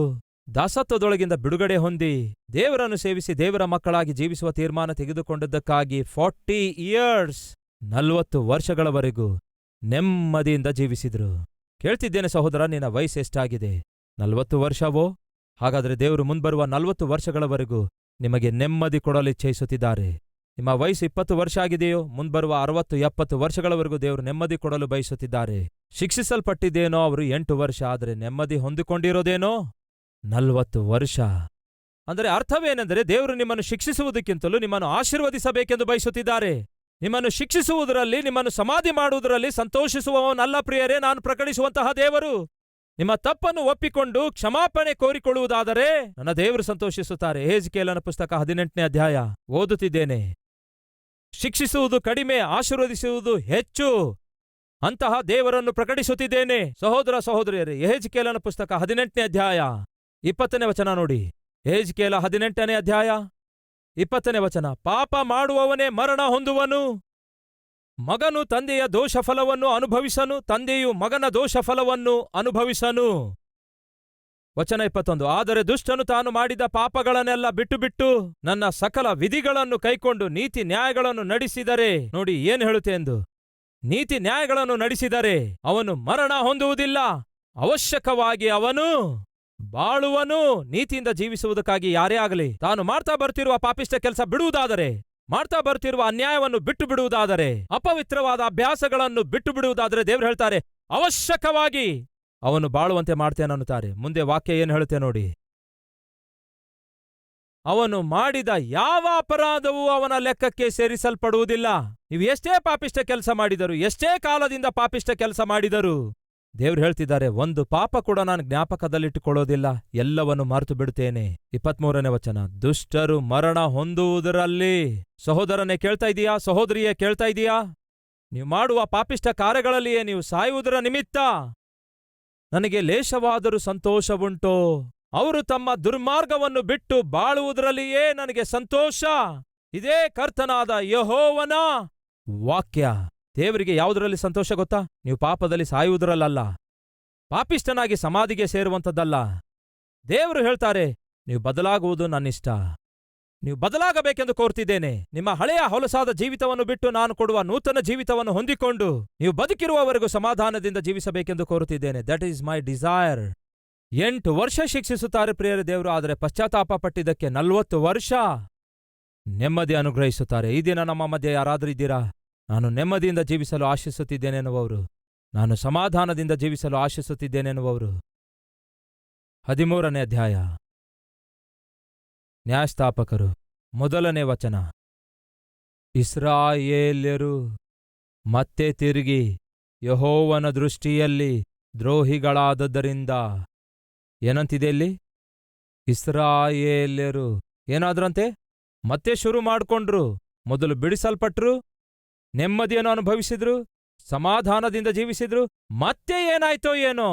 ದಾಸತ್ವದೊಳಗಿಂದ ಬಿಡುಗಡೆ ಹೊಂದಿ ದೇವರನ್ನು ಸೇವಿಸಿ ದೇವರ ಮಕ್ಕಳಾಗಿ ಜೀವಿಸುವ ತೀರ್ಮಾನ ತೆಗೆದುಕೊಂಡದ್ದಕ್ಕಾಗಿ 40 ಇಯರ್ಸ್ 40 ವರ್ಷಗಳವರೆಗೂ ನೆಮ್ಮದಿಯಿಂದ ಜೀವಿಸಿದ್ರು. ಕೇಳ್ತಿದ್ದೇನೆ ಸಹೋದರ, ನಿನ್ನ ವಯಸ್ಸೆಷ್ಟಾಗಿದೆ? 40 ವರ್ಷವೋ? ಹಾಗಾದರೆ ದೇವರು ಮುಂಬರುವ 40 ವರ್ಷಗಳವರೆಗೂ ನಿಮಗೆ ನೆಮ್ಮದಿ ಕೊಡಲು ಇಚ್ಛಯಿಸುತ್ತಿದ್ದಾರೆ. ನಿಮ್ಮ ವಯಸ್ಸು 20 ವರ್ಷ ಆಗಿದೆಯೋ? ಮುಂಬರುವ 60-70 ವರ್ಷಗಳವರೆಗೂ ದೇವರು ನೆಮ್ಮದಿ ಕೊಡಲು ಬಯಸುತ್ತಿದ್ದಾರೆ. ಶಿಕ್ಷಿಸಲ್ಪಟ್ಟಿದ್ದೇನೋ ಅವರು 8 ವರ್ಷ, ಆದರೆ ನೆಮ್ಮದಿ ಹೊಂದಿಕೊಂಡಿರೋದೇನೋ 40 ವರ್ಷ. ಅಂದರೆ ಅರ್ಥವೇನೆಂದರೆ ದೇವರು ನಿಮ್ಮನ್ನು ಶಿಕ್ಷಿಸುವುದಕ್ಕಿಂತಲೂ ನಿಮ್ಮನ್ನು ಆಶೀರ್ವದಿಸಬೇಕೆಂದು ಬಯಸುತ್ತಿದ್ದಾರೆ. ನಿಮ್ಮನ್ನು ಶಿಕ್ಷಿಸುವುದರಲ್ಲಿ, ನಿಮ್ಮನ್ನು ಸಮಾಧಿ ಮಾಡುವುದರಲ್ಲಿ ಸಂತೋಷಿಸುವವನಲ್ಲ ಪ್ರಿಯರೇ ನಾನು ಪ್ರಕಟಿಸುವಂತಹ ದೇವರು. ನಿಮ್ಮ ತಪ್ಪನ್ನು ಒಪ್ಪಿಕೊಂಡು ಕ್ಷಮಾಪಣೆ ಕೋರಿಕೊಳ್ಳುವುದಾದರೆ ನನ್ನ ದೇವರು ಸಂತೋಷಿಸುತ್ತಾರೆ. ಯೆಹೆಜ್ಕೇಲನ ಪುಸ್ತಕ 18ನೇ ಅಧ್ಯಾಯ ಓದುತ್ತಿದ್ದೇನೆ. ಶಿಕ್ಷಿಸುವುದು ಕಡಿಮೆ, ಆಶೀರ್ವದಿಸುವುದು ಹೆಚ್ಚು. ಅಂತಹ ದೇವರನ್ನು ಪ್ರಕಟಿಸುತ್ತಿದ್ದೇನೆ. ಸಹೋದರ ಸಹೋದರಿಯರೇ, ಯೆಹೆಜ್ಕೇಲನ ಪುಸ್ತಕ 18ನೇ ಅಧ್ಯಾಯ 20ನೇ ವಚನ ನೋಡಿ. ಯೆಹೆಜ್ಕೇಲ 18ನೇ ಅಧ್ಯಾಯ 20ನೇ ವಚನ. ಪಾಪ ಮಾಡುವವನೇ ಮರಣ ಹೊಂದುವನು. ಮಗನು ತಂದೆಯ ದೋಷಫಲವನ್ನು ಅನುಭವಿಸನು, ತಂದೆಯು ಮಗನ ದೋಷಫಲವನ್ನು ಅನುಭವಿಸನು. ವಚನ 21. ಆದರೆ ದುಷ್ಟನು ತಾನು ಮಾಡಿದ ಪಾಪಗಳನ್ನೆಲ್ಲ ಬಿಟ್ಟು ನನ್ನ ಸಕಲ ವಿಧಿಗಳನ್ನು ಕೈಕೊಂಡು ನೀತಿ ನ್ಯಾಯಗಳನ್ನು ನಡೆಸಿದರೆ, ನೋಡಿ ಏನು ಹೇಳುತ್ತೆ ಎಂದು, ನೀತಿ ನ್ಯಾಯಗಳನ್ನು ನಡೆಸಿದರೆ ಅವನು ಮರಣ ಹೊಂದುವುದಿಲ್ಲ, ಅವಶ್ಯಕವಾಗಿ ಅವನು ಬಾಳುವನು. ನೀತಿಯಿಂದ ಜೀವಿಸುವುದಕ್ಕಾಗಿ ಯಾರೇ ಆಗಲಿ ತಾನು ಮಾಡ್ತಾ ಬರ್ತಿರುವ ಪಾಪಿಷ್ಟ ಕೆಲಸ ಬಿಡುವುದಾದರೆ, ಮಾಡ್ತಾ ಬರ್ತಿರುವ ಅನ್ಯಾಯವನ್ನು ಬಿಟ್ಟು ಬಿಡುವುದಾದರೆ, ಅಪವಿತ್ರವಾದ ಅಭ್ಯಾಸಗಳನ್ನು ಬಿಟ್ಟು ಬಿಡುವುದಾದರೆ ದೇವರು ಹೇಳ್ತಾರೆ ಅವಶ್ಯಕವಾಗಿ ಅವನು ಬಾಳುವಂತೆ ಮಾಡ್ತೇನನ್ನುತ್ತಾರೆ. ಮುಂದೆ ವಾಕ್ಯ ಏನು ಹೇಳುತ್ತೆ ನೋಡಿ. ಅವನು ಮಾಡಿದ ಯಾವ ಅಪರಾಧವೂ ಅವನ ಲೆಕ್ಕಕ್ಕೆ ಸೇರಿಸಲ್ಪಡುವುದಿಲ್ಲ. ನೀವು ಎಷ್ಟೇ ಪಾಪಿಷ್ಟ ಕೆಲಸ ಮಾಡಿದರು, ಎಷ್ಟೇ ಕಾಲದಿಂದ ಪಾಪಿಷ್ಟ ಕೆಲಸ ಮಾಡಿದರು, ದೇವ್ರು ಹೇಳ್ತಿದ್ದಾರೆ ಒಂದು ಪಾಪ ಕೂಡ ನಾನು ಜ್ಞಾಪಕದಲ್ಲಿಟ್ಟುಕೊಳ್ಳೋದಿಲ್ಲ, ಎಲ್ಲವನ್ನು ಮರೆತು ಬಿಡುತ್ತೇನೆ. 23ನೇ ವಚನ. ದುಷ್ಟರು ಮರಣ ಹೊಂದುವುದರಲ್ಲಿ. ಸಹೋದರನೇ ಕೇಳ್ತಾ ಇದೀಯಾ? ಸಹೋದರಿಯೇ ಕೇಳ್ತಾ ಇದೀಯಾ? ನೀವು ಮಾಡುವ ಪಾಪಿಷ್ಟ ಕಾರ್ಯಗಳಲ್ಲಿಯೇ ನೀವು ಸಾಯುವುದರ ನಿಮಿತ್ತ ನನಗೆ ಲೇಷವಾದರೂ ಸಂತೋಷವುಂಟೋ? ಅವರು ತಮ್ಮ ದುರ್ಮಾರ್ಗವನ್ನು ಬಿಟ್ಟು ಬಾಳುವುದರಲ್ಲಿಯೇ ನನಗೆ ಸಂತೋಷ. ಇದೇ ಕರ್ತನಾದ ಯೆಹೋವನ ವಾಕ್ಯ. ದೇವರಿಗೆ ಯಾವುದರಲ್ಲಿ ಸಂತೋಷ ಗೊತ್ತಾ? ನೀವು ಪಾಪದಲ್ಲಿ ಸಾಯುವುದರಲ್ಲ, ಪಾಪಿಷ್ಟನಾಗಿ ಸಮಾಧಿಗೆ ಸೇರುವಂಥದ್ದಲ್ಲ. ದೇವರು ಹೇಳ್ತಾರೆ ನೀವು ಬದಲಾಗುವುದು ನನ್ನಿಷ್ಟ, ನೀವು ಬದಲಾಗಬೇಕೆಂದು ಕೋರ್ತಿದ್ದೇನೆ. ನಿಮ್ಮ ಹಳೆಯ ಹೊಲಸಾದ ಜೀವಿತವನ್ನು ಬಿಟ್ಟು ನಾನು ಕೊಡುವ ನೂತನ ಜೀವಿತವನ್ನು ಹೊಂದಿಕೊಂಡು ನೀವು ಬದುಕಿರುವವರೆಗೂ ಸಮಾಧಾನದಿಂದ ಜೀವಿಸಬೇಕೆಂದು ಕೋರುತ್ತಿದ್ದೇನೆ. That is my desire. 8 ವರ್ಷ ಶಿಕ್ಷಿಸುತ್ತಾರೆ ಪ್ರಿಯರ ದೇವರು, ಆದರೆ ಪಶ್ಚಾತ್ತಾಪ ಪಟ್ಟಿದ್ದಕ್ಕೆ 40 ವರ್ಷ ನೆಮ್ಮದಿ ಅನುಗ್ರಹಿಸುತ್ತಾರೆ. ಈ ದಿನ ನಮ್ಮ ಮಧ್ಯೆ ಯಾರಾದರೂ ಇದ್ದೀರಾ? ನಾನು ನೆಮ್ಮದಿಯಿಂದ ಜೀವಿಸಲು ಆಶಿಸುತ್ತಿದ್ದೇನೆನ್ನುವವರು, ನಾನು ಸಮಾಧಾನದಿಂದ ಜೀವಿಸಲು ಆಶಿಸುತ್ತಿದ್ದೇನೆನ್ನುವವರು. 13ನೇ ಅಧ್ಯಾಯ ನ್ಯಾಯಸ್ಥಾಪಕರು 1ನೇ ವಚನ. ಇಸ್ರಾಯೇಲ್ಯರು ಮತ್ತೆ ತಿರುಗಿ ಯೆಹೋವನ ದೃಷ್ಟಿಯಲ್ಲಿ ದ್ರೋಹಿಗಳಾದದ್ದರಿಂದ. ಏನಂತಿದೆ ಇಲ್ಲಿ? ಇಸ್ರಾಯೇಲ್ಯರು ಏನಾದ್ರಂತೆ? ಮತ್ತೆ ಶುರು ಮಾಡ್ಕೊಂಡ್ರು. ಮೊದಲು ಬಿಡಿಸಲ್ಪಟ್ರು, ನೆಮ್ಮದಿಯನ್ನು ಅನುಭವಿಸಿದ್ರು, ಸಮಾಧಾನದಿಂದ ಜೀವಿಸಿದ್ರು. ಮತ್ತೆ ಏನಾಯ್ತೋ ಏನೋ,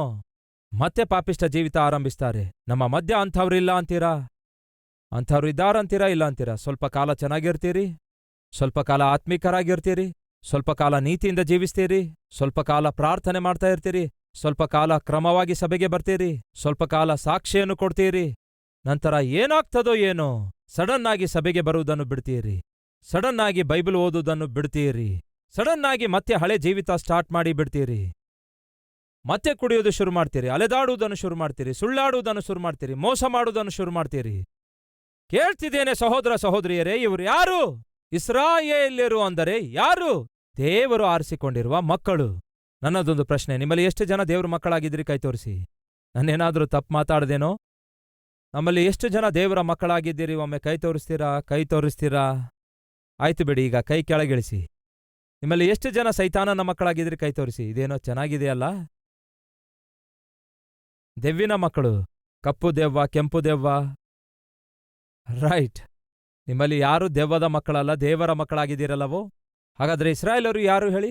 ಮತ್ತೆ ಪಾಪಿಷ್ಟ ಜೀವಿತ ಆರಂಭಿಸ್ತಾರೆ. ನಮ್ಮ ಮಧ್ಯ ಅಂಥವ್ರಿಲ್ಲ ಅಂತೀರಾ? ಅಂಥವ್ರು ಇದ್ದಾರಂತೀರಾ? ಇಲ್ಲ ಅಂತೀರಾ? ಸ್ವಲ್ಪ ಕಾಲ ಚೆನ್ನಾಗಿರ್ತೀರಿ, ಸ್ವಲ್ಪ ಕಾಲ ಆತ್ಮೀಕರಾಗಿರ್ತೀರಿ, ಸ್ವಲ್ಪ ಕಾಲ ನೀತಿಯಿಂದ ಜೀವಿಸ್ತೀರಿ, ಸ್ವಲ್ಪ ಕಾಲ ಪ್ರಾರ್ಥನೆ ಮಾಡ್ತಾ ಇರ್ತೀರಿ, ಸ್ವಲ್ಪ ಕಾಲ ಕ್ರಮವಾಗಿ ಸಭೆಗೆ ಬರ್ತೀರಿ, ಸ್ವಲ್ಪ ಕಾಲ ಸಾಕ್ಷಿಯನ್ನು ಕೊಡ್ತೀರಿ. ನಂತರ ಏನಾಗ್ತದೋ ಏನೋ, ಸಡನ್ ಆಗಿ ಸಭೆಗೆ ಬರುವುದನ್ನು ಬಿಡ್ತೀರಿ, ಸಡನ್ ಆಗಿ ಬೈಬಲ್ ಓದುವುದನ್ನು ಬಿಡ್ತೀರಿ, ಸಡನ್ ಆಗಿ ಮತ್ತೆ ಹಳೆ ಜೀವಿತ ಸ್ಟಾರ್ಟ್ ಮಾಡಿ ಬಿಡ್ತೀರಿ. ಮತ್ತೆ ಕುಡಿಯೋದು ಶುರು ಮಾಡ್ತೀರಿ, ಅಲೆದಾಡುವುದನ್ನು ಶುರು ಮಾಡ್ತೀರಿ, ಸುಳ್ಳಾಡುವುದನ್ನು ಶುರು ಮಾಡ್ತೀರಿ, ಮೋಸ ಮಾಡುವುದನ್ನು ಶುರು ಮಾಡ್ತೀರಿ. ಕೇಳ್ತಿದ್ದೇನೆ ಸಹೋದರ ಸಹೋದರಿಯರೇ, ಇವರು ಯಾರು? ಇಸ್ರಾಯೇಲ್ಯರು ಅಂದರೆ ಯಾರು? ದೇವರು ಆರಿಸಿಕೊಂಡಿರುವ ಮಕ್ಕಳು. ನನ್ನದೊಂದು ಪ್ರಶ್ನೆ, ನಿಮ್ಮಲ್ಲಿ ಎಷ್ಟು ಜನ ದೇವ್ರ ಮಕ್ಕಳಾಗಿದ್ದೀರಿ? ಕೈ ತೋರಿಸಿ. ನಾನೇನಾದ್ರೂ ತಪ್ಪು ಮಾತಾಡ್ದೇನೋ? ನಮ್ಮಲ್ಲಿ ಎಷ್ಟು ಜನ ದೇವರ ಮಕ್ಕಳಾಗಿದ್ದೀರಿ? ಒಮ್ಮೆ ಕೈ ತೋರಿಸ್ತೀರಾ? ಕೈ ತೋರಿಸ್ತೀರಾ? ಆಯ್ತು ಬಿಡಿ, ಈಗ ಕೈ ಕೆಳಗಿಳಿಸಿ. ನಿಮ್ಮಲ್ಲಿ ಎಷ್ಟು ಜನ ಸೈತಾನನ ಮಕ್ಕಳಾಗಿದ್ದೀರಿ? ಕೈ ತೋರಿಸಿ. ಇದೇನೋ ಚೆನ್ನಾಗಿದೆಯಲ್ಲ. ದೆವ್ವಿನ ಮಕ್ಕಳು, ಕಪ್ಪು ದೆವ್ವ, ಕೆಂಪು ದೆವ್ವ, ರೈಟ್. ನಿಮ್ಮಲ್ಲಿ ಯಾರು ದೆವ್ವದ ಮಕ್ಕಳಲ್ಲ, ದೇವರ ಮಕ್ಕಳಾಗಿದ್ದೀರಲ್ಲವೋ? ಹಾಗಾದ್ರೆ ಇಸ್ರಾಯೇಲರು ಯಾರು ಹೇಳಿ?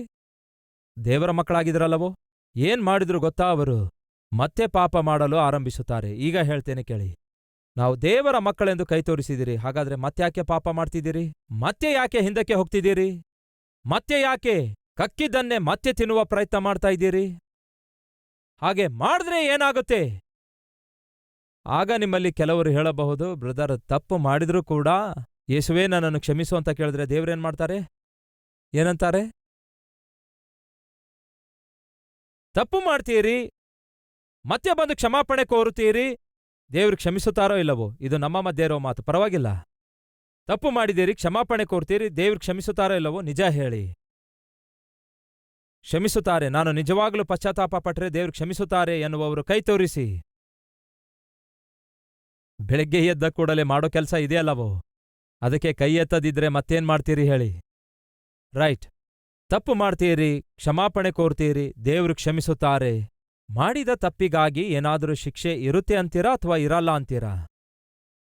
ದೇವರ ಮಕ್ಕಳಾಗಿದ್ರಲ್ಲವೋ? ಏನ್ ಮಾಡಿದ್ರು ಗೊತ್ತಾ ಅವರು? ಮತ್ತೆ ಪಾಪ ಮಾಡಲು ಆರಂಭಿಸುತ್ತಾರೆ. ಈಗ ಹೇಳ್ತೇನೆ ಕೇಳಿ. ನಾವು ದೇವರ ಮಕ್ಕಳೆಂದು ಕೈ ತೋರಿಸಿದಿರಿ, ಹಾಗಾದ್ರೆ ಮತ್ತ್ಯಾಕೆ ಪಾಪ ಮಾಡ್ತಿದ್ದೀರಿ? ಮತ್ತೆ ಯಾಕೆ ಹಿಂದಕ್ಕೆ ಹೋಗ್ತಿದ್ದೀರಿ? ಮತ್ತೆ ಯಾಕೆ ಕಕ್ಕಿದ್ದನ್ನೇ ಮತ್ತೆ ತಿನ್ನುವ ಪ್ರಯತ್ನ ಮಾಡ್ತಾ ಇದ್ದೀರಿ? ಹಾಗೆ ಮಾಡಿದ್ರೆ ಏನಾಗುತ್ತೆ? ಆಗ ನಿಮ್ಮಲ್ಲಿ ಕೆಲವರು ಹೇಳಬಹುದು, ಬ್ರದರ್, ತಪ್ಪು ಮಾಡಿದ್ರೂ ಕೂಡ ಯೇಸುವೇ ನನ್ನನ್ನು ಕ್ಷಮಿಸು ಅಂತ ಕೇಳಿದ್ರೆ ದೇವ್ರೇನ್ ಮಾಡ್ತಾರೆ? ಏನಂತಾರೆ? ತಪ್ಪು ಮಾಡ್ತೀರಿ, ಮತ್ತೆ ಬಂದು ಕ್ಷಮಾಪಣೆ ಕೋರುತ್ತೀರಿ, ದೇವ್ರು ಕ್ಷಮಿಸುತ್ತಾರೋ ಇಲ್ಲವೋ? ಇದು ನಮ್ಮ ಮಧ್ಯೆ ಇರೋ ಮಾತು, ಪರವಾಗಿಲ್ಲ. ತಪ್ಪು ಮಾಡಿದ್ದೀರಿ, ಕ್ಷಮಾಪಣೆ ಕೋರ್ತೀರಿ, ದೇವ್ರು ಕ್ಷಮಿಸುತ್ತಾರೋ ಇಲ್ಲವೋ? ನಿಜ ಹೇಳಿ. ಕ್ಷಮಿಸುತ್ತಾರೆ. ನಾನು ನಿಜವಾಗ್ಲೂ ಪಶ್ಚಾತ್ತಾಪ ಪಟ್ಟರೆ ದೇವ್ರು ಕ್ಷಮಿಸುತ್ತಾರೆ ಎನ್ನುವವರು ಕೈ ತೋರಿಸಿ. ಬೆಳಗ್ಗೆ ಎದ್ದ ಕೂಡಲೇ ಮಾಡೋ ಕೆಲಸ ಇದೆಯಲ್ಲವೋ? ಅದಕ್ಕೆ ಕೈ ಎತ್ತದಿದ್ರೆ ಮತ್ತೇನ್ ಮಾಡ್ತೀರಿ ಹೇಳಿ? ರೈಟ್. ತಪ್ಪು ಮಾಡ್ತೀರಿ, ಕ್ಷಮಾಪಣೆ ಕೋರ್ತೀರಿ, ದೇವ್ರು ಕ್ಷಮಿಸುತ್ತಾರೆ. ಮಾಡಿದ ತಪ್ಪಿಗಾಗಿ ಏನಾದರೂ ಶಿಕ್ಷೆ ಇರುತ್ತೆ ಅಂತೀರಾ ಅಥವಾ ಇರಲ್ಲ ಅಂತೀರಾ?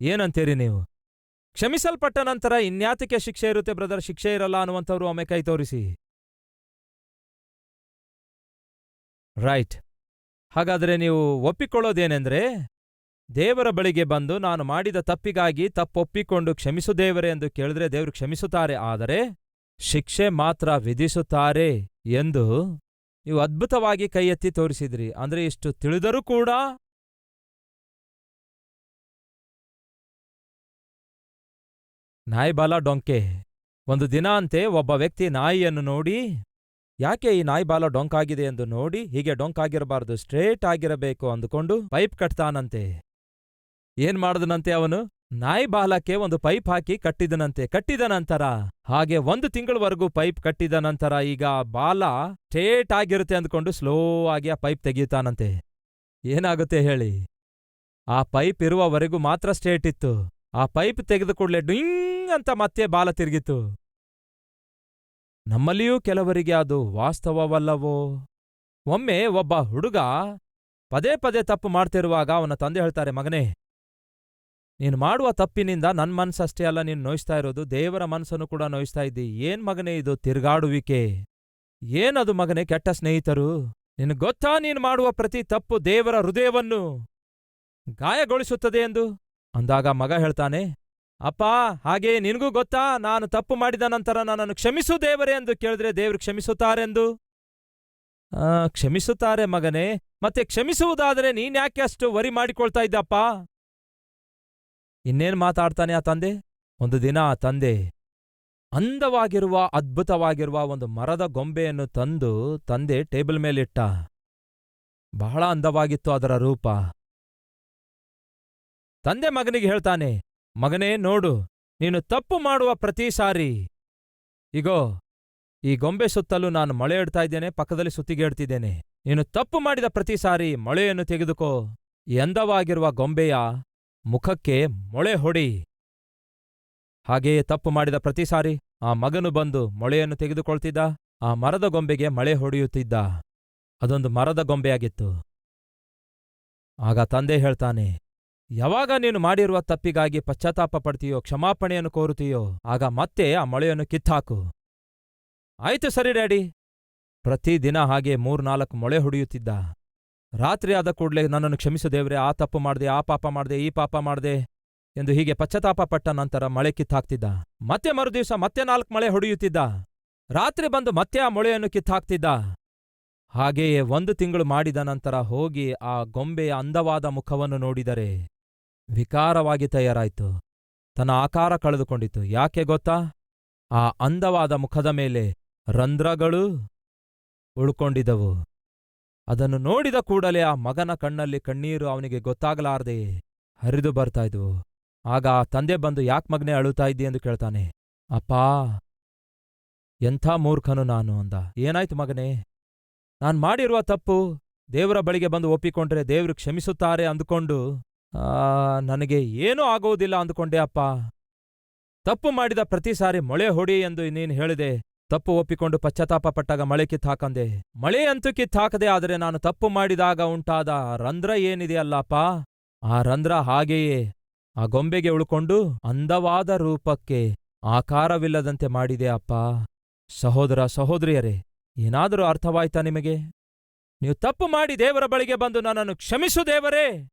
ಏನಂತೀರಿ ನೀವು? ಕ್ಷಮಿಸಲ್ಪಟ್ಟ ನಂತರ ಇನ್ಯಾತಕ್ಕೆ ಶಿಕ್ಷೆ ಇರುತ್ತೆ ಬ್ರದರ್, ಶಿಕ್ಷೆ ಇರಲ್ಲ ಅನ್ನುವಂಥವ್ರು ಒಮ್ಮೆ ಕೈ ತೋರಿಸಿ. ರೈಟ್. ಹಾಗಾದ್ರೆ ನೀವು ಒಪ್ಪಿಕೊಳ್ಳೋದೇನೆಂದ್ರೆ, ದೇವರ ಬಳಿಗೆ ಬಂದು ನಾನು ಮಾಡಿದ ತಪ್ಪಿಗಾಗಿ ತಪ್ಪೊಪ್ಪಿಕೊಂಡು ಕ್ಷಮಿಸು ದೇವರೇ ಎಂದು ಕೇಳಿದ್ರೆ ದೇವರು ಕ್ಷಮಿಸುತ್ತಾರೆ, ಆದರೆ ಶಿಕ್ಷೆ ಮಾತ್ರ ವಿಧಿಸುತ್ತಾರೆ ಎಂದು ನೀವು ಅದ್ಭುತವಾಗಿ ಕೈ ಎತ್ತಿ ತೋರಿಸಿದ್ರಿ. ಅಂದ್ರೆ ಇಷ್ಟು ತಿಳಿದರೂ ಕೂಡ ನಾಯಿ ಬಾಲ ಡೊಂಕೆ. ಒಂದು ದಿನ ಅಂತೆ ಒಬ್ಬ ವ್ಯಕ್ತಿ ನಾಯಿಯನ್ನು ನೋಡಿ, ಯಾಕೆ ಈ ನಾಯಿ ಬಾಲ ಡೊಂಕಾಗಿದೆ ಎಂದು ನೋಡಿ, ಹೀಗೆ ಡೊಂಕಾಗಿರಬಾರ್ದು, ಸ್ಟ್ರೇಟ್ ಆಗಿರಬೇಕು ಅಂದುಕೊಂಡು ಪೈಪ್ ಕಟ್ತಾನಂತೆ. ಏನ್ ಮಾಡಿದನಂತೆ ಅವನು? ನಾಯಿ ಬಾಲಕ್ಕೆ ಒಂದು ಪೈಪ್ ಹಾಕಿ ಕಟ್ಟಿದನಂತೆ. ಕಟ್ಟಿದ ನಂತರ ಹಾಗೆ 1 ತಿಂಗಳವರೆಗೂ ಪೈಪ್ ಕಟ್ಟಿದ ನಂತರ ಈಗ ಬಾಲ ಸ್ಟ್ರೇಟ್ ಆಗಿರುತ್ತೆ ಅಂದ್ಕೊಂಡು ಸ್ಲೋ ಆಗಿ ಆ ಪೈಪ್ ತೆಗೀತಾನಂತೆ. ಏನಾಗುತ್ತೆ ಹೇಳಿ? ಆ ಪೈಪ್ ಇರುವವರೆಗೂ ಮಾತ್ರ ಸ್ಟ್ರೇಟ್ ಇತ್ತು. ಆ ಪೈಪ್ ತೆಗೆದು ಕೂಡಲೇ ಡಿಂಗ್ ಅಂತ ಮತ್ತೆ ಬಾಲ ತಿರುಗಿತು. ನಮ್ಮಲ್ಲಿಯೂ ಕೆಲವರಿಗೆ ಅದು ವಾಸ್ತವವಲ್ಲವೋ? ಒಮ್ಮೆ ಒಬ್ಬ ಹುಡುಗ ಪದೇ ಪದೇ ತಪ್ಪು ಮಾಡ್ತಿರುವಾಗ ಅವನ ತಂದೆ ಹೇಳ್ತಾರೆ, ಮಗನೇ, ನೀನು ಮಾಡುವ ತಪ್ಪಿನಿಂದ ನನ್ ಮನ್ಸಷ್ಟೇ ಅಲ್ಲ ನೀನು ನೋಯಿಸ್ತಾ ಇರೋದು, ದೇವರ ಮನಸ್ಸನ್ನು ಕೂಡ ನೋಯಿಸ್ತಾ ಇದ್ದಿ. ಏನ್ ಮಗನೇ ಇದು ತಿರುಗಾಡುವಿಕೆ? ಏನದು ಮಗನೇ ಕೆಟ್ಟ ಸ್ನೇಹಿತರು? ನಿನಗೆ ಗೊತ್ತಾ ನೀನು ಮಾಡುವ ಪ್ರತಿ ತಪ್ಪು ದೇವರ ಹೃದಯವನ್ನು ಗಾಯಗೊಳಿಸುತ್ತದೆ ಎಂದು? ಅಂದಾಗ ಮಗ ಹೇಳ್ತಾನೆ, ಅಪ್ಪ, ಹಾಗೆ ನಿನಗೂ ಗೊತ್ತಾ ನಾನು ತಪ್ಪು ಮಾಡಿದ ನಂತರ ನನ್ನನ್ನು ಕ್ಷಮಿಸು ದೇವರೇ ಎಂದು ಕೇಳಿದ್ರೆ ದೇವರು ಕ್ಷಮಿಸುತ್ತಾರೆಂದು? ಕ್ಷಮಿಸುತ್ತಾರೆ ಮಗನೇ, ಮತ್ತೆ ಕ್ಷಮಿಸುವುದಾದರೆ ನೀನ್ಯಾಕೆ ಅಷ್ಟು ವರಿ ಮಾಡಿಕೊಳ್ತಾ ಇದ್ದಪ್ಪ? ಇನ್ನೇನ್ ಮಾತಾಡ್ತಾನೆ ಆ ತಂದೆ? ಒಂದು ದಿನ ಆ ತಂದೆ ಅಂದವಾಗಿರುವ ಅದ್ಭುತವಾಗಿರುವ ಒಂದು ಮರದ ಗೊಂಬೆಯನ್ನು ತಂದು ತಂದೆ ಟೇಬಲ್ ಮೇಲಿಟ್ಟ. ಬಹಳ ಅಂದವಾಗಿತ್ತು ಅದರ ರೂಪ. ತಂದೆ ಮಗನಿಗೆ ಹೇಳ್ತಾನೆ, ಮಗನೇ ನೋಡು, ನೀನು ತಪ್ಪು ಮಾಡುವ ಪ್ರತಿ ಸಾರಿ ಇಗೋ ಈ ಗೊಂಬೆ ಸುತ್ತಲೂ ನಾನು ಮೊಳೆ ಇಡ್ತಾ ಇದ್ದೇನೆ, ಪಕ್ಕದಲ್ಲಿ ಸುತ್ತಿಗೆ ಇಡ್ತಿದ್ದೇನೆ. ನೀನು ತಪ್ಪು ಮಾಡಿದ ಪ್ರತಿ ಸಾರಿ ಮೊಳೆಯನ್ನು ತೆಗೆದುಕೋ, ಎಂದವಾಗಿರುವ ಗೊಂಬೆಯ ಮುಖಕ್ಕೆ ಮೊಳೆ ಹೊಡಿ. ಹಾಗೆಯೇ ತಪ್ಪು ಮಾಡಿದ ಪ್ರತಿ ಸಾರಿ ಆ ಮಗನು ಬಂದು ಮೊಳೆಯನ್ನು ತೆಗೆದುಕೊಳ್ತಿದ್ದ, ಆ ಮರದ ಗೊಂಬೆಗೆ ಮಳೆ ಹೊಡೆಯುತ್ತಿದ್ದ. ಅದೊಂದು ಮರದ ಗೊಂಬೆಯಾಗಿತ್ತು. ಆಗ ತಂದೆ ಹೇಳ್ತಾನೆ, ಯಾವಾಗ ನೀನು ಮಾಡಿರುವ ತಪ್ಪಿಗಾಗಿ ಪಶ್ಚಾತ್ತಾಪ ಪಡ್ತೀಯೋ, ಕ್ಷಮಾಪಣೆಯನ್ನು ಕೋರುತ್ತೀಯೋ, ಆಗ ಮತ್ತೆ ಆ ಮೊಳೆಯನ್ನು ಕಿತ್ತಾಕು. ಆಯ್ತು ಸರಿ ಡ್ಯಾಡಿ. ಪ್ರತಿದಿನ ಹಾಗೆ 3-4 ಮೊಳೆ ಹೊಡೆಯುತ್ತಿದ್ದ. ರಾತ್ರಿ ಆದ ಕೂಡಲೇ ನನ್ನನ್ನು ಕ್ಷಮಿಸು ದೇವ್ರೆ, ಆ ತಪ್ಪು ಮಾಡ್ದೆ, ಆ ಪಾಪ ಮಾಡ್ದೆ, ಈ ಪಾಪ ಮಾಡ್ದೆ ಎಂದು ಹೀಗೆ ಪಶ್ಚಾತ್ತಾಪ ಪಟ್ಟ ನಂತರ ಮಳೆ ಕಿತ್ತಾಕ್ತಿದ್ದ. ಮತ್ತೆ ಮರುದಿವಸ ಮತ್ತೆ 4 ಮೊಳೆ ಹೊಡೆಯುತ್ತಿದ್ದ. ರಾತ್ರಿ ಬಂದು ಮತ್ತೆ ಆ ಮೊಳೆಯನ್ನು ಕಿತ್ತಾಕ್ತಿದ್ದ. ಹಾಗೆಯೇ 1 ತಿಂಗಳು ಮಾಡಿದ ನಂತರ ಹೋಗಿ ಆ ಗೊಂಬೆಯ ಅಂದವಾದ ಮುಖವನ್ನು ನೋಡಿದರೆ ವಿಕಾರವಾಗಿ ತಯಾರಾಯಿತು. ತನ್ನ ಆಕಾರ ಕಳೆದುಕೊಂಡಿತು. ಯಾಕೆ ಗೊತ್ತಾ? ಆ ಅಂದವಾದ ಮುಖದ ಮೇಲೆ ರಂಧ್ರಗಳು ಉಳ್ಕೊಂಡಿದ್ದವು. ಅದನ್ನು ನೋಡಿದ ಕೂಡಲೇ ಆ ಮಗನ ಕಣ್ಣಲ್ಲಿ ಕಣ್ಣೀರು ಅವನಿಗೆ ಗೊತ್ತಾಗಲಾರದೆ ಹರಿದು ಬರ್ತಾ ಇದ್ವು. ಆಗ ಆ ತಂದೆ ಬಂದು, ಯಾಕೆ ಮಗನೇ ಅಳುತ್ತಾ ಇದ್ದಿ ಎಂದು ಕೇಳ್ತಾನೆ. ಅಪ್ಪಾ, ಎಂಥ ಮೂರ್ಖನು ನಾನು ಅಂದ. ಏನಾಯ್ತು ಮಗನೇ? ನಾನ್ ಮಾಡಿರುವ ತಪ್ಪು ದೇವರ ಬಳಿಗೆ ಬಂದು ಒಪ್ಪಿಕೊಂಡ್ರೆ ದೇವ್ರು ಕ್ಷಮಿಸುತ್ತಾರೆ ಅಂದುಕೊಂಡು ನನಗೆ ಏನೂ ಆಗುವುದಿಲ್ಲ ಅಂದುಕೊಂಡೆ ಅಪ್ಪ. ತಪ್ಪು ಮಾಡಿದ ಪ್ರತಿ ಸಾರಿ ಮೊಳೆ ಹೊಡಿ ಎಂದು ನೀನು ಹೇಳಿದೆ. ತಪ್ಪು ಒಪ್ಪಿಕೊಂಡು ಪಶ್ಚಾತ್ತಾಪ ಪಟ್ಟಾಗ ಮಳೆ ಕಿತ್ತಾಕಂದೆ. ಮಳೆ ಅಂತೂ ಕಿತ್ತಾಕದೆ, ಆದರೆ ನಾನು ತಪ್ಪು ಮಾಡಿದಾಗ ಉಂಟಾದ ರಂಧ್ರ ಏನಿದೆಯಲ್ಲಪ್ಪ, ಆ ರಂಧ್ರ ಹಾಗೆಯೇ ಆ ಗೊಂಬೆಗೆ ಉಳ್ಕೊಂಡು ಅಂದವಾದ ರೂಪಕ್ಕೆ ಆಕಾರವಿಲ್ಲದಂತೆ ಮಾಡಿದೆ ಅಪ್ಪ. ಸಹೋದರ ಸಹೋದರಿಯರೇ, ಏನಾದರೂ ಅರ್ಥವಾಯ್ತಾ ನಿಮಗೆ? ನೀವು ತಪ್ಪು ಮಾಡಿ ದೇವರ ಬಳಿಗೆ ಬಂದು ನನ್ನನ್ನು ಕ್ಷಮಿಸು ದೇವರೇ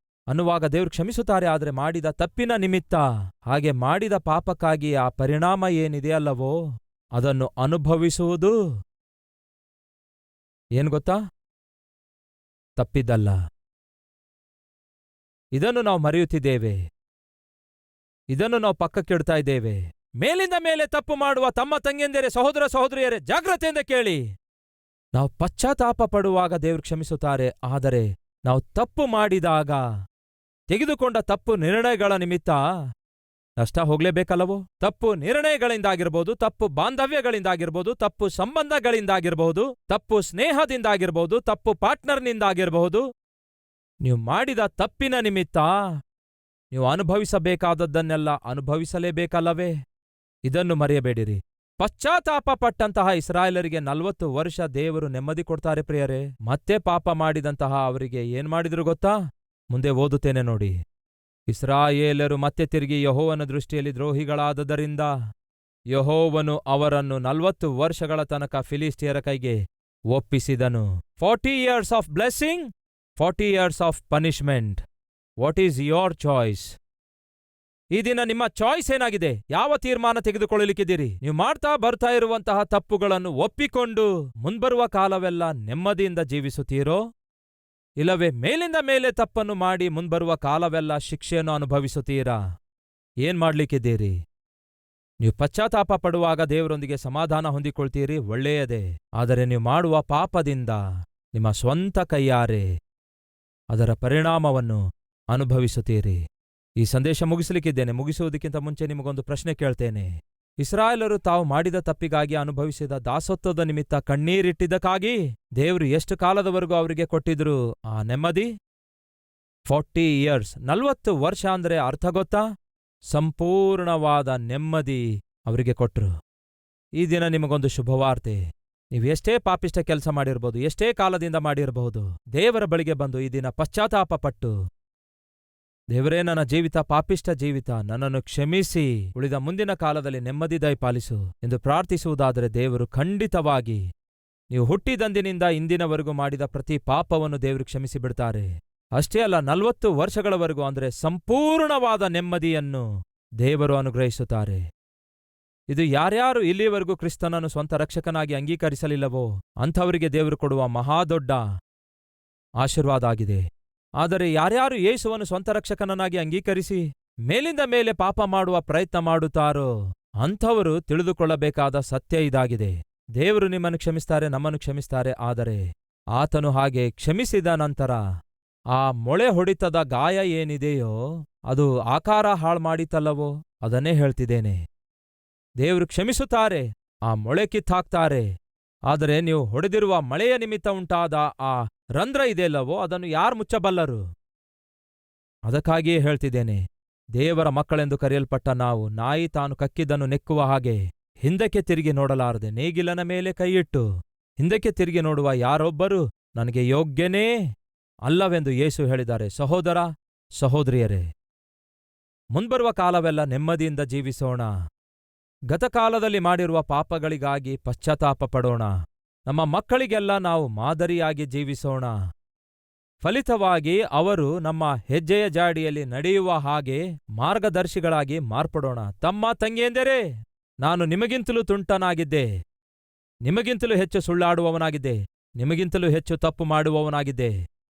ಅನ್ನುವಾಗ ದೇವರು ಕ್ಷಮಿಸುತ್ತಾರೆ. ಆದರೆ ಮಾಡಿದ ತಪ್ಪಿನ ನಿಮಿತ್ತ, ಹಾಗೆ ಮಾಡಿದ ಪಾಪಕ್ಕಾಗಿ ಆ ಪರಿಣಾಮ ಏನಿದೆಯಲ್ಲವೋ ಅದನ್ನು ಅನುಭವಿಸುವುದು ಏನು ಗೊತ್ತಾ? ತಪ್ಪಿದ್ದಲ್ಲ. ಇದನ್ನು ನಾವು ಮರೆಯುತ್ತಿದ್ದೇವೆ. ಇದನ್ನು ನಾವು ಪಕ್ಕಕ್ಕಿಡ್ತಾ ಇದ್ದೇವೆ. ಮೇಲಿಂದ ಮೇಲೆ ತಪ್ಪು ಮಾಡುವ ತಮ್ಮ ತಂಗಿಯಂದಿರೇ, ಸಹೋದರ ಸಹೋದರಿಯರೇ, ಜಾಗ್ರತೆಯಿಂದ ಕೇಳಿ. ನಾವು ಪಶ್ಚಾತ್ತಾಪ ಪಡುವಾಗ ದೇವರು ಕ್ಷಮಿಸುತ್ತಾರೆ. ಆದರೆ ನಾವು ತಪ್ಪು ಮಾಡಿದಾಗ ತೆಗೆದುಕೊಂಡ ತಪ್ಪು ನಿರ್ಣಯಗಳ ನಿಮಿತ್ತ ನಷ್ಟ ಹೋಗ್ಲೇಬೇಕಲ್ಲವೋ? ತಪ್ಪು ನಿರ್ಣಯಗಳಿಂದಾಗಿರ್ಬೋದು, ತಪ್ಪು ಬಾಂಧವ್ಯಗಳಿಂದಾಗಿರ್ಬೋದು, ತಪ್ಪು ಸಂಬಂಧಗಳಿಂದಾಗಿರ್ಬಹುದು, ತಪ್ಪು ಸ್ನೇಹದಿಂದಾಗಿರ್ಬೋದು, ತಪ್ಪು ಪಾರ್ಟ್ನರ್ನಿಂದಾಗಿರಬಹುದು. ನೀವು ಮಾಡಿದ ತಪ್ಪಿನ ನಿಮಿತ್ತ ನೀವು ಅನುಭವಿಸಬೇಕಾದದ್ದನ್ನೆಲ್ಲ ಅನುಭವಿಸಲೇಬೇಕಲ್ಲವೇ? ಇದನ್ನು ಮರೆಯಬೇಡಿರಿ. ಪಶ್ಚಾತ್ತಾಪ ಪಟ್ಟಂತಹ ಇಸ್ರಾಯೇಲರಿಗೆ 40 ವರ್ಷ ದೇವರು ನೆಮ್ಮದಿ ಕೊಡ್ತಾರೆ ಪ್ರಿಯರೇ. ಮತ್ತೆ ಪಾಪ ಮಾಡಿದಂತಹ ಅವರಿಗೆ ಏನ್ ಮಾಡಿದ್ರು ಗೊತ್ತಾ? ಮುಂದೆ ಓದುತ್ತೇನೆ ನೋಡಿ. ಇಸ್ರಾಯೇಲರು ಮತ್ತೆ ತಿರುಗಿ ಯೆಹೋವನ ದೃಷ್ಟಿಯಲ್ಲಿ ದ್ರೋಹಿಗಳಾದದರಿಂದ ಯೆಹೋವನು ಅವರನ್ನು 40 ವರ್ಷಗಳ ತನಕ ಫಿಲಿಷ್ಟಿಯರ ಕೈಗೆ ಒಪ್ಪಿಸಿದನು. 40 years of blessing, 40 years of punishment. What is your choice? ಈ ದಿನ ನಿಮ್ಮ ಚಾಯ್ಸ್ ಏನಾಗಿದೆ? ಯಾವ ತೀರ್ಮಾನ ತೆಗೆದುಕೊಳ್ಳಲಿಕ್ಕಿದ್ದೀರಿ? ನೀವು ಮಾಡ್ತಾ ಬರ್ತಾ ಇರುವಂತಹ ತಪ್ಪುಗಳನ್ನು ಒಪ್ಪಿಕೊಂಡು ಮುಂಬರುವ ಕಾಲವೆಲ್ಲ ನೆಮ್ಮದಿಯಿಂದ ಜೀವಿಸುತ್ತೀರೋ, ಇಲ್ಲವೇ ಮೇಲಿಂದ ಮೇಲೆ ತಪ್ಪನ್ನು ಮಾಡಿ ಮುಂಬರುವ ಕಾಲವೆಲ್ಲ ಶಿಕ್ಷೆಯನ್ನು ಅನುಭವಿಸುತ್ತೀರಾ? ಏನ್ ಮಾಡ್ಲಿಕ್ಕಿದ್ದೀರಿ? ನೀವು ಪಶ್ಚಾತ್ತಾಪ ಪಡುವಾಗ ದೇವರೊಂದಿಗೆ ಸಮಾಧಾನ ಹೊಂದಿಕೊಳ್ತೀರಿ, ಒಳ್ಳೆಯದೇ. ಆದರೆ ನೀವು ಮಾಡುವ ಪಾಪದಿಂದ ನಿಮ್ಮ ಸ್ವಂತ ಕೈಯಾರೆ ಅದರ ಪರಿಣಾಮವನ್ನು ಅನುಭವಿಸುತ್ತೀರಿ. ಈ ಸಂದೇಶ ಮುಗಿಸಲಿಕ್ಕಿದ್ದೇನೆ. ಮುಗಿಸುವುದಕ್ಕಿಂತ ಮುಂಚೆ ನಿಮಗೊಂದು ಪ್ರಶ್ನೆ ಕೇಳ್ತೇನೆ. ಇಸ್ರಾಯೇಲರು ತಾವು ಮಾಡಿದ ತಪ್ಪಿಗಾಗಿ ಅನುಭವಿಸಿದ ದಾಸತ್ವದ ನಿಮಿತ್ತ ಕಣ್ಣೀರಿಟ್ಟಿದ್ದಕ್ಕಾಗಿ ದೇವರು ಎಷ್ಟು ಕಾಲದವರೆಗೂ ಅವರಿಗೆ ಕೊಟ್ಟಿದ್ರು ಆ ನೆಮ್ಮದಿ? 40 years. 40 ವರ್ಷ ಅಂದ್ರೆ ಅರ್ಥ ಗೊತ್ತಾ? ಸಂಪೂರ್ಣವಾದ ನೆಮ್ಮದಿ ಅವರಿಗೆ ಕೊಟ್ರು. ಈ ದಿನ ನಿಮಗೊಂದು ಶುಭವಾರ್ತೆ. ನೀವು ಎಷ್ಟೇ ಪಾಪಿಷ್ಟ ಕೆಲಸ ಮಾಡಿರ್ಬೋದು, ಎಷ್ಟೇ ಕಾಲದಿಂದ ಮಾಡಿರಬಹುದು, ದೇವರ ಬಳಿಗೆ ಬಂದು ಈ ದಿನ ಪಶ್ಚಾತ್ತಾಪ ಪಟ್ಟು, ದೇವರೇ, ನನ್ನ ಜೀವಿತ ಪಾಪಿಷ್ಟ ಜೀವಿತ, ನನ್ನನ್ನು ಕ್ಷಮಿಸಿ ಉಳಿದ ಮುಂದಿನ ಕಾಲದಲ್ಲಿ ನೆಮ್ಮದಿ ದಯಪಾಲಿಸು ಎಂದು ಪ್ರಾರ್ಥಿಸುವುದಾದರೆ ದೇವರು ಖಂಡಿತವಾಗಿ ನೀವು ಹುಟ್ಟಿದಂದಿನಿಂದ ಇಂದಿನವರೆಗೂ ಮಾಡಿದ ಪ್ರತಿ ಪಾಪವನ್ನು ದೇವರು ಕ್ಷಮಿಸಿ ಬಿಡ್ತಾರೆ. ಅಷ್ಟೇ ಅಲ್ಲ, 40 ವರ್ಷಗಳವರೆಗೂ ಅಂದರೆ ಸಂಪೂರ್ಣವಾದ ನೆಮ್ಮದಿಯನ್ನು ದೇವರು ಅನುಗ್ರಹಿಸುತ್ತಾರೆ. ಇದು ಯಾರ್ಯಾರು ಇಲ್ಲಿಯವರೆಗೂ ಕ್ರಿಸ್ತನನ್ನು ಸ್ವಂತ ರಕ್ಷಕನಾಗಿ ಅಂಗೀಕರಿಸಲಿಲ್ಲವೋ ಅಂಥವರಿಗೆ ದೇವರು ಕೊಡುವ ಮಹಾದೊಡ್ಡ ಆಶೀರ್ವಾದ ಆಗಿದೆ. ಆದರೆ ಯಾರ್ಯಾರು ಯೇಸುವನ್ನು ಸ್ವಂತ ರಕ್ಷಕನನ್ನಾಗಿ ಅಂಗೀಕರಿಸಿ ಮೇಲಿಂದ ಮೇಲೆ ಪಾಪ ಮಾಡುವ ಪ್ರಯತ್ನ ಮಾಡುತ್ತಾರೋ ಅಂಥವರು ತಿಳಿದುಕೊಳ್ಳಬೇಕಾದ ಸತ್ಯ ಇದಾಗಿದೆ. ದೇವರು ನಿಮ್ಮನ್ನು ಕ್ಷಮಿಸ್ತಾರೆ, ನಮ್ಮನ್ನು ಕ್ಷಮಿಸ್ತಾರೆ. ಆದರೆ ಆತನು ಹಾಗೆ ಕ್ಷಮಿಸಿದ ನಂತರ ಆ ಮೊಳೆ ಹೊಡಿತದ ಗಾಯ ಏನಿದೆಯೋ ಅದು ಆಕಾರ ಹಾಳು ಮಾಡಿತಲ್ಲವೋ ಅದನ್ನೇ ಹೇಳ್ತಿದ್ದೇನೆ. ದೇವರು ಕ್ಷಮಿಸುತ್ತಾರೆ, ಆ ಮೊಳೆ ಕಿತ್ತಾಕ್ತಾರೆ. ಆದರೆ ನೀವು ಹೊಡೆದಿರುವ ಮಳೆಯ ನಿಮಿತ್ತ ಉಂಟಾದ ಆ ರಂಧ್ರ ಇದೆಯಲ್ಲವೋ ಅದನ್ನು ಯಾರು ಮುಚ್ಚಬಲ್ಲರು? ಅದಕ್ಕಾಗಿಯೇ ಹೇಳ್ತಿದ್ದೇನೆ, ದೇವರ ಮಕ್ಕಳೆಂದು ಕರೆಯಲ್ಪಟ್ಟ ನಾವು ನಾಯಿ ತಾನು ಕಕ್ಕಿದ್ದನ್ನು ನೆಕ್ಕುವ ಹಾಗೆ ಹಿಂದಕ್ಕೆ ತಿರುಗಿ ನೋಡಲಾರದೆ ನೇಗಿಲನ ಮೇಲೆ ಕೈಯಿಟ್ಟು ಹಿಂದಕ್ಕೆ ತಿರುಗಿ ನೋಡುವ ಯಾರೊಬ್ಬರೂ ನನಗೆ ಯೋಗ್ಯನೇ ಅಲ್ಲವೆಂದು ಯೇಸು ಹೇಳಿದ್ದಾರೆ. ಸಹೋದರ ಸಹೋದರಿಯರೇ, ಮುಂಬರುವ ಕಾಲವೆಲ್ಲ ನೆಮ್ಮದಿಯಿಂದ ಜೀವಿಸೋಣ. ಗತಕಾಲದಲ್ಲಿ ಮಾಡಿರುವ ಪಾಪಗಳಿಗಾಗಿ ಪಶ್ಚಾತ್ತಾಪ ಪಡೋಣ. ನಮ್ಮ ಮಕ್ಕಳಿಗೆಲ್ಲ ನಾವು ಮಾದರಿಯಾಗಿ ಜೀವಿಸೋಣ. ಫಲಿತವಾಗಿ ಅವರು ನಮ್ಮ ಹೆಜ್ಜೆಯ ಜಾಡಿಯಲ್ಲಿ ನಡೆಯುವ ಹಾಗೆ ಮಾರ್ಗದರ್ಶಿಗಳಾಗಿ ಮಾರ್ಪಡೋಣ. ತಮ್ಮ ತಂಗಿಯೆಂದರೆ, ನಾನು ನಿಮಗಿಂತಲೂ ತುಂಟನಾಗಿದ್ದೆ, ನಿಮಗಿಂತಲೂ ಹೆಚ್ಚು ಸುಳ್ಳಾಡುವವನಾಗಿದ್ದೆ, ನಿಮಗಿಂತಲೂ ಹೆಚ್ಚು ತಪ್ಪು ಮಾಡುವವನಾಗಿದ್ದೆ.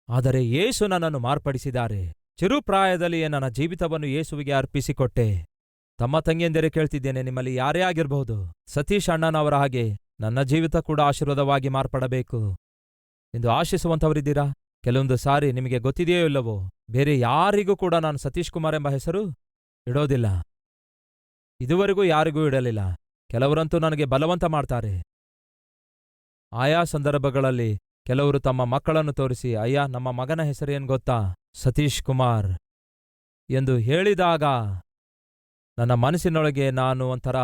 ಆದರೆ ಯೇಸು ನನ್ನನ್ನು ಮಾರ್ಪಡಿಸಿದ್ದಾರೆ. ಚಿರುಪ್ರಾಯದಲ್ಲಿಯೇ ನನ್ನ ಜೀವಿತವನ್ನು ಯೇಸುವಿಗೆ ಅರ್ಪಿಸಿಕೊಟ್ಟೆ. ತಮ್ಮ ತಂಗಿಯೆಂದರೆ ಕೇಳ್ತಿದ್ದೇನೆ, ನಿಮ್ಮಲ್ಲಿ ಯಾರೇ ಆಗಿರಬಹುದು, ಸತೀಶ್ ಅಣ್ಣನವರ ಹಾಗೆ ನನ್ನ ಜೀವಿತ ಕೂಡ ಆಶೀರ್ವಾದವಾಗಿ ಮಾರ್ಪಡಬೇಕು ಎಂದು ಆಶಿಸುವಂಥವರಿದ್ದೀರಾ? ಕೆಲವೊಂದು ಸಾರಿ ನಿಮಗೆ ಗೊತ್ತಿದೆಯೋ ಇಲ್ಲವೋ, ಬೇರೆ ಯಾರಿಗೂ ಕೂಡ ನಾನು ಸತೀಶ್ ಕುಮಾರ್ ಎಂಬ ಹೆಸರು ಇಡೋದಿಲ್ಲ. ಇದುವರೆಗೂ ಯಾರಿಗೂ ಇಡಲಿಲ್ಲ. ಕೆಲವರಂತೂ ನನಗೆ ಬಲವಂತ ಮಾಡ್ತಾರೆ. ಆಯಾ ಸಂದರ್ಭಗಳಲ್ಲಿ ಕೆಲವರು ತಮ್ಮ ಮಕ್ಕಳನ್ನು ತೋರಿಸಿ, ಅಯ್ಯ, ನಮ್ಮ ಮಗನ ಹೆಸರೇನು ಗೊತ್ತಾ? ಸತೀಶ್ ಕುಮಾರ್ ಎಂದು ಹೇಳಿದಾಗ ನನ್ನ ಮನಸ್ಸಿನೊಳಗೆ ನಾನು ಒಂಥರ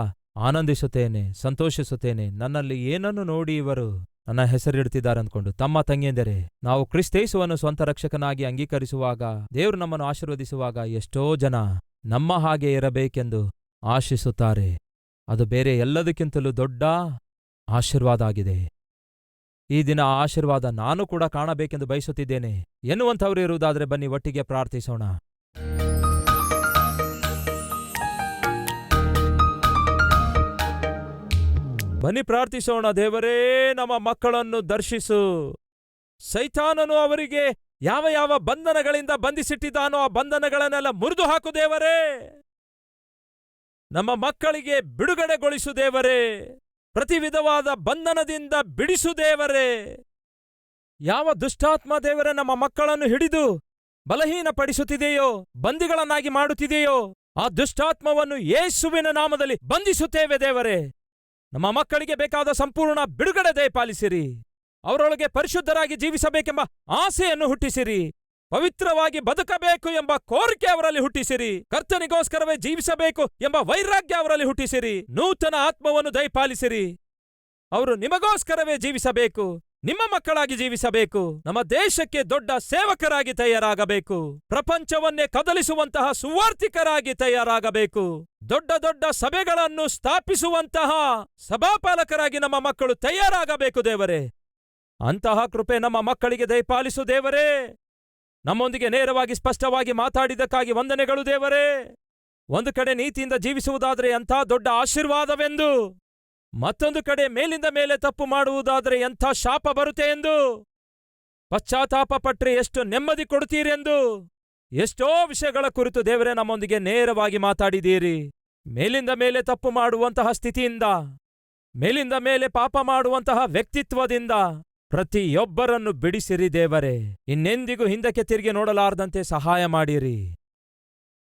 ಆನಂದಿಸುತ್ತೇನೆ, ಸಂತೋಷಿಸುತ್ತೇನೆ. ನನ್ನಲ್ಲಿ ಏನನ್ನು ನೋಡಿ ಇವರು ನನ್ನ ಹೆಸರಿಡ್ತಿದ್ದಾರೆ ಅಂದ್ಕೊಂಡು. ತಮ್ಮ ತಂಗಿಯೆಂದರೆ, ನಾವು ಕ್ರಿಸ್ತೇಸುವನ್ನು ಸ್ವಂತ ರಕ್ಷಕನಾಗಿ ಅಂಗೀಕರಿಸುವಾಗ, ದೇವರು ನಮ್ಮನ್ನು ಆಶೀರ್ವದಿಸುವಾಗ ಎಷ್ಟೋ ಜನ ನಮ್ಮ ಹಾಗೆ ಇರಬೇಕೆಂದು ಆಶಿಸುತ್ತಾರೆ. ಅದು ಬೇರೆ ಎಲ್ಲದಕ್ಕಿಂತಲೂ ದೊಡ್ಡ ಆಶೀರ್ವಾದ ಆಗಿದೆ. ಈ ದಿನ ಆ ಆಶೀರ್ವಾದ ನಾನು ಕೂಡ ಕಾಣಬೇಕೆಂದು ಬಯಸುತ್ತಿದ್ದೇನೆ ಎನ್ನುವಂಥವರು ಇರುವುದಾದರೆ ಬನ್ನಿ ಒಟ್ಟಿಗೆ ಪ್ರಾರ್ಥಿಸೋಣ. ಬನ್ನಿ ಪ್ರಾರ್ಥಿಸೋಣ. ದೇವರೇ, ನಮ್ಮ ಮಕ್ಕಳನ್ನು ದರ್ಶಿಸು. ಸೈತಾನನು ಅವರಿಗೆ ಯಾವ ಯಾವ ಬಂಧನಗಳಿಂದ ಬಂಧಿಸಿಟ್ಟಿದ್ದಾನೋ ಆ ಬಂಧನಗಳನ್ನೆಲ್ಲ ಮುರಿದು ಹಾಕು ದೇವರೇ. ನಮ್ಮ ಮಕ್ಕಳಿಗೆ ಬಿಡುಗಡೆಗೊಳಿಸು ದೇವರೇ. ಪ್ರತಿ ವಿಧವಾದ ಬಂಧನದಿಂದ ಬಿಡಿಸು ದೇವರೇ. ಯಾವ ದುಷ್ಟಾತ್ಮ ದೇವರೇ ನಮ್ಮ ಮಕ್ಕಳನ್ನು ಹಿಡಿದು ಬಲಹೀನಪಡಿಸುತ್ತಿದೆಯೋ, ಬಂದಿಗಳನ್ನಾಗಿ ಮಾಡುತ್ತಿದೆಯೋ, ಆ ದುಷ್ಟಾತ್ಮವನ್ನು ಯೇಸುವಿನ ನಾಮದಲ್ಲಿ ಬಂಧಿಸುತ್ತೇವೆ ದೇವರೇ. ನಮ್ಮ ಮಕ್ಕಳಿಗೆ ಬೇಕಾದ ಸಂಪೂರ್ಣ ಬಿಡುಗಡೆ ದಯಪಾಲಿಸಿರಿ. ಅವರೊಳಗೆ ಪರಿಶುದ್ಧರಾಗಿ ಜೀವಿಸಬೇಕೆಂಬ ಆಸೆಯನ್ನು ಹುಟ್ಟಿಸಿರಿ. ಪವಿತ್ರವಾಗಿ ಬದುಕಬೇಕು ಎಂಬ ಕೋರಿಕೆ ಅವರಲ್ಲಿ ಹುಟ್ಟಿಸಿರಿ. ಕರ್ತನಿಗೋಸ್ಕರವೇ ಜೀವಿಸಬೇಕು ಎಂಬ ವೈರಾಗ್ಯ ಅವರಲ್ಲಿ ಹುಟ್ಟಿಸಿರಿ. ನೂತನ ಆತ್ಮವನ್ನು ದಯಪಾಲಿಸಿರಿ. ಅವರು ನಿಮಗೋಸ್ಕರವೇ ಜೀವಿಸಬೇಕು, ನಿಮ್ಮ ಮಕ್ಕಳಾಗಿ ಜೀವಿಸಬೇಕು. ನಮ್ಮ ದೇಶಕ್ಕೆ ದೊಡ್ಡ ಸೇವಕರಾಗಿ ತಯಾರಾಗಬೇಕು. ಪ್ರಪಂಚವನ್ನೇ ಕದಲಿಸುವಂತಹ ಸುವಾರ್ತಿಕರಾಗಿ ತಯಾರಾಗಬೇಕು. ದೊಡ್ಡ ದೊಡ್ಡ ಸಭೆಗಳನ್ನು ಸ್ಥಾಪಿಸುವಂತಹ ಸಭಾಪಾಲಕರಾಗಿ ನಮ್ಮ ಮಕ್ಕಳು ತಯಾರಾಗಬೇಕು ದೇವರೇ. ಅಂತಹ ಕೃಪೆ ನಮ್ಮ ಮಕ್ಕಳಿಗೆ ದಯಪಾಲಿಸು ದೇವರೇ. ನಮ್ಮೊಂದಿಗೆ ನೇರವಾಗಿ ಸ್ಪಷ್ಟವಾಗಿ ಮಾತಾಡಿದ್ದಕ್ಕಾಗಿ ವಂದನೆಗಳು ದೇವರೇ. ಒಂದು ಕಡೆ ನೀತಿಯಿಂದ ಜೀವಿಸುವುದಾದರೆ ಎಂಥ ದೊಡ್ಡ ಆಶೀರ್ವಾದವೆಂದು, ಮತ್ತೊಂದು ಕಡೆ ಮೇಲಿಂದ ಮೇಲೆ ತಪ್ಪು ಮಾಡುವುದಾದರೆ ಎಂಥ ಶಾಪ ಬರುತ್ತೆ ಎಂದು, ಪಶ್ಚಾತ್ತಾಪ ಪಟ್ರೆ ಎಷ್ಟು ನೆಮ್ಮದಿ ಕೊಡುತ್ತೀರೆಂದು, ಎಷ್ಟೋ ವಿಷಯಗಳ ಕುರಿತು ದೇವರೇ ನಮ್ಮೊಂದಿಗೆ ನೇರವಾಗಿ ಮಾತಾಡಿದ್ದೀರಿ. ಮೇಲಿಂದ ಮೇಲೆ ತಪ್ಪು ಮಾಡುವಂತಹ ಸ್ಥಿತಿಯಿಂದ, ಮೇಲಿಂದ ಮೇಲೆ ಪಾಪ ಮಾಡುವಂತಹ ವ್ಯಕ್ತಿತ್ವದಿಂದ ಪ್ರತಿಯೊಬ್ಬರನ್ನು ಬಿಡಿಸಿರಿ ದೇವರೇ. ಇನ್ನೆಂದಿಗೂ ಹಿಂದಕ್ಕೆ ತಿರುಗಿ ನೋಡಲಾರದಂತೆ ಸಹಾಯ ಮಾಡಿರಿ.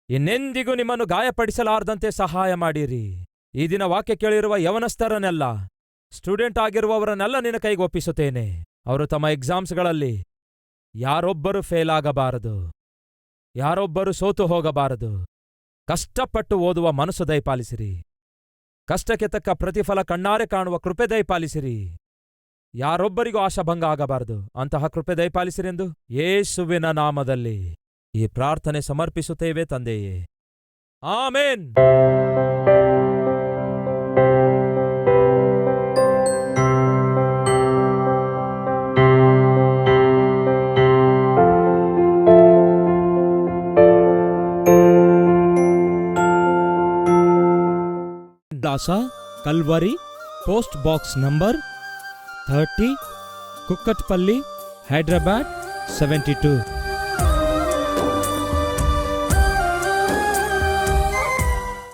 ಇನ್ನೆಂದಿಗೂ ನಿಮ್ಮನ್ನು ಗಾಯಪಡಿಸಲಾರದಂತೆ ಸಹಾಯ ಮಾಡಿರಿ. ಈ ದಿನ ವಾಕ್ಯ ಕೇಳಿರುವ ಯವನಸ್ಥರನ್ನೆಲ್ಲ, ಸ್ಟೂಡೆಂಟ್ ಆಗಿರುವವರನ್ನೆಲ್ಲ ನಿನ್ನ ಕೈಗೆ ಒಪ್ಪಿಸುತ್ತೇನೆ. ಅವರು ತಮ್ಮ ಎಕ್ಸಾಮ್ಸ್ಗಳಲ್ಲಿ ಯಾರೊಬ್ಬರು ಫೇಲ್ ಆಗಬಾರದು, ಯಾರೊಬ್ಬರು ಸೋತು ಹೋಗಬಾರದು. ಕಷ್ಟಪಟ್ಟು ಓದುವ ಮನಸ್ಸು ದಯಪಾಲಿಸಿರಿ. ಕಷ್ಟಕ್ಕೆ ತಕ್ಕ ಪ್ರತಿಫಲ ಕಣ್ಣಾರೆ ಕಾಣುವ ಕೃಪೆ ದಯಪಾಲಿಸಿರಿ. ಯಾರೊಬ್ಬರಿಗೂ ಆಶಾಭಂಗ ಆಗಬಾರದು, ಅಂತಹ ಕೃಪೆ ದಯಪಾಲಿಸಿರೆಂದು ಯೇಸುವಿನ ನಾಮದಲ್ಲಿ ಈ ಪ್ರಾರ್ಥನೆ ಸಮರ್ಪಿಸುತ್ತೇವೆ ತಂದೆಯೇ, ಆಮೇನ್. ದಾಸ Calvary, post box number 30, Kukatpally, Hyderabad 72.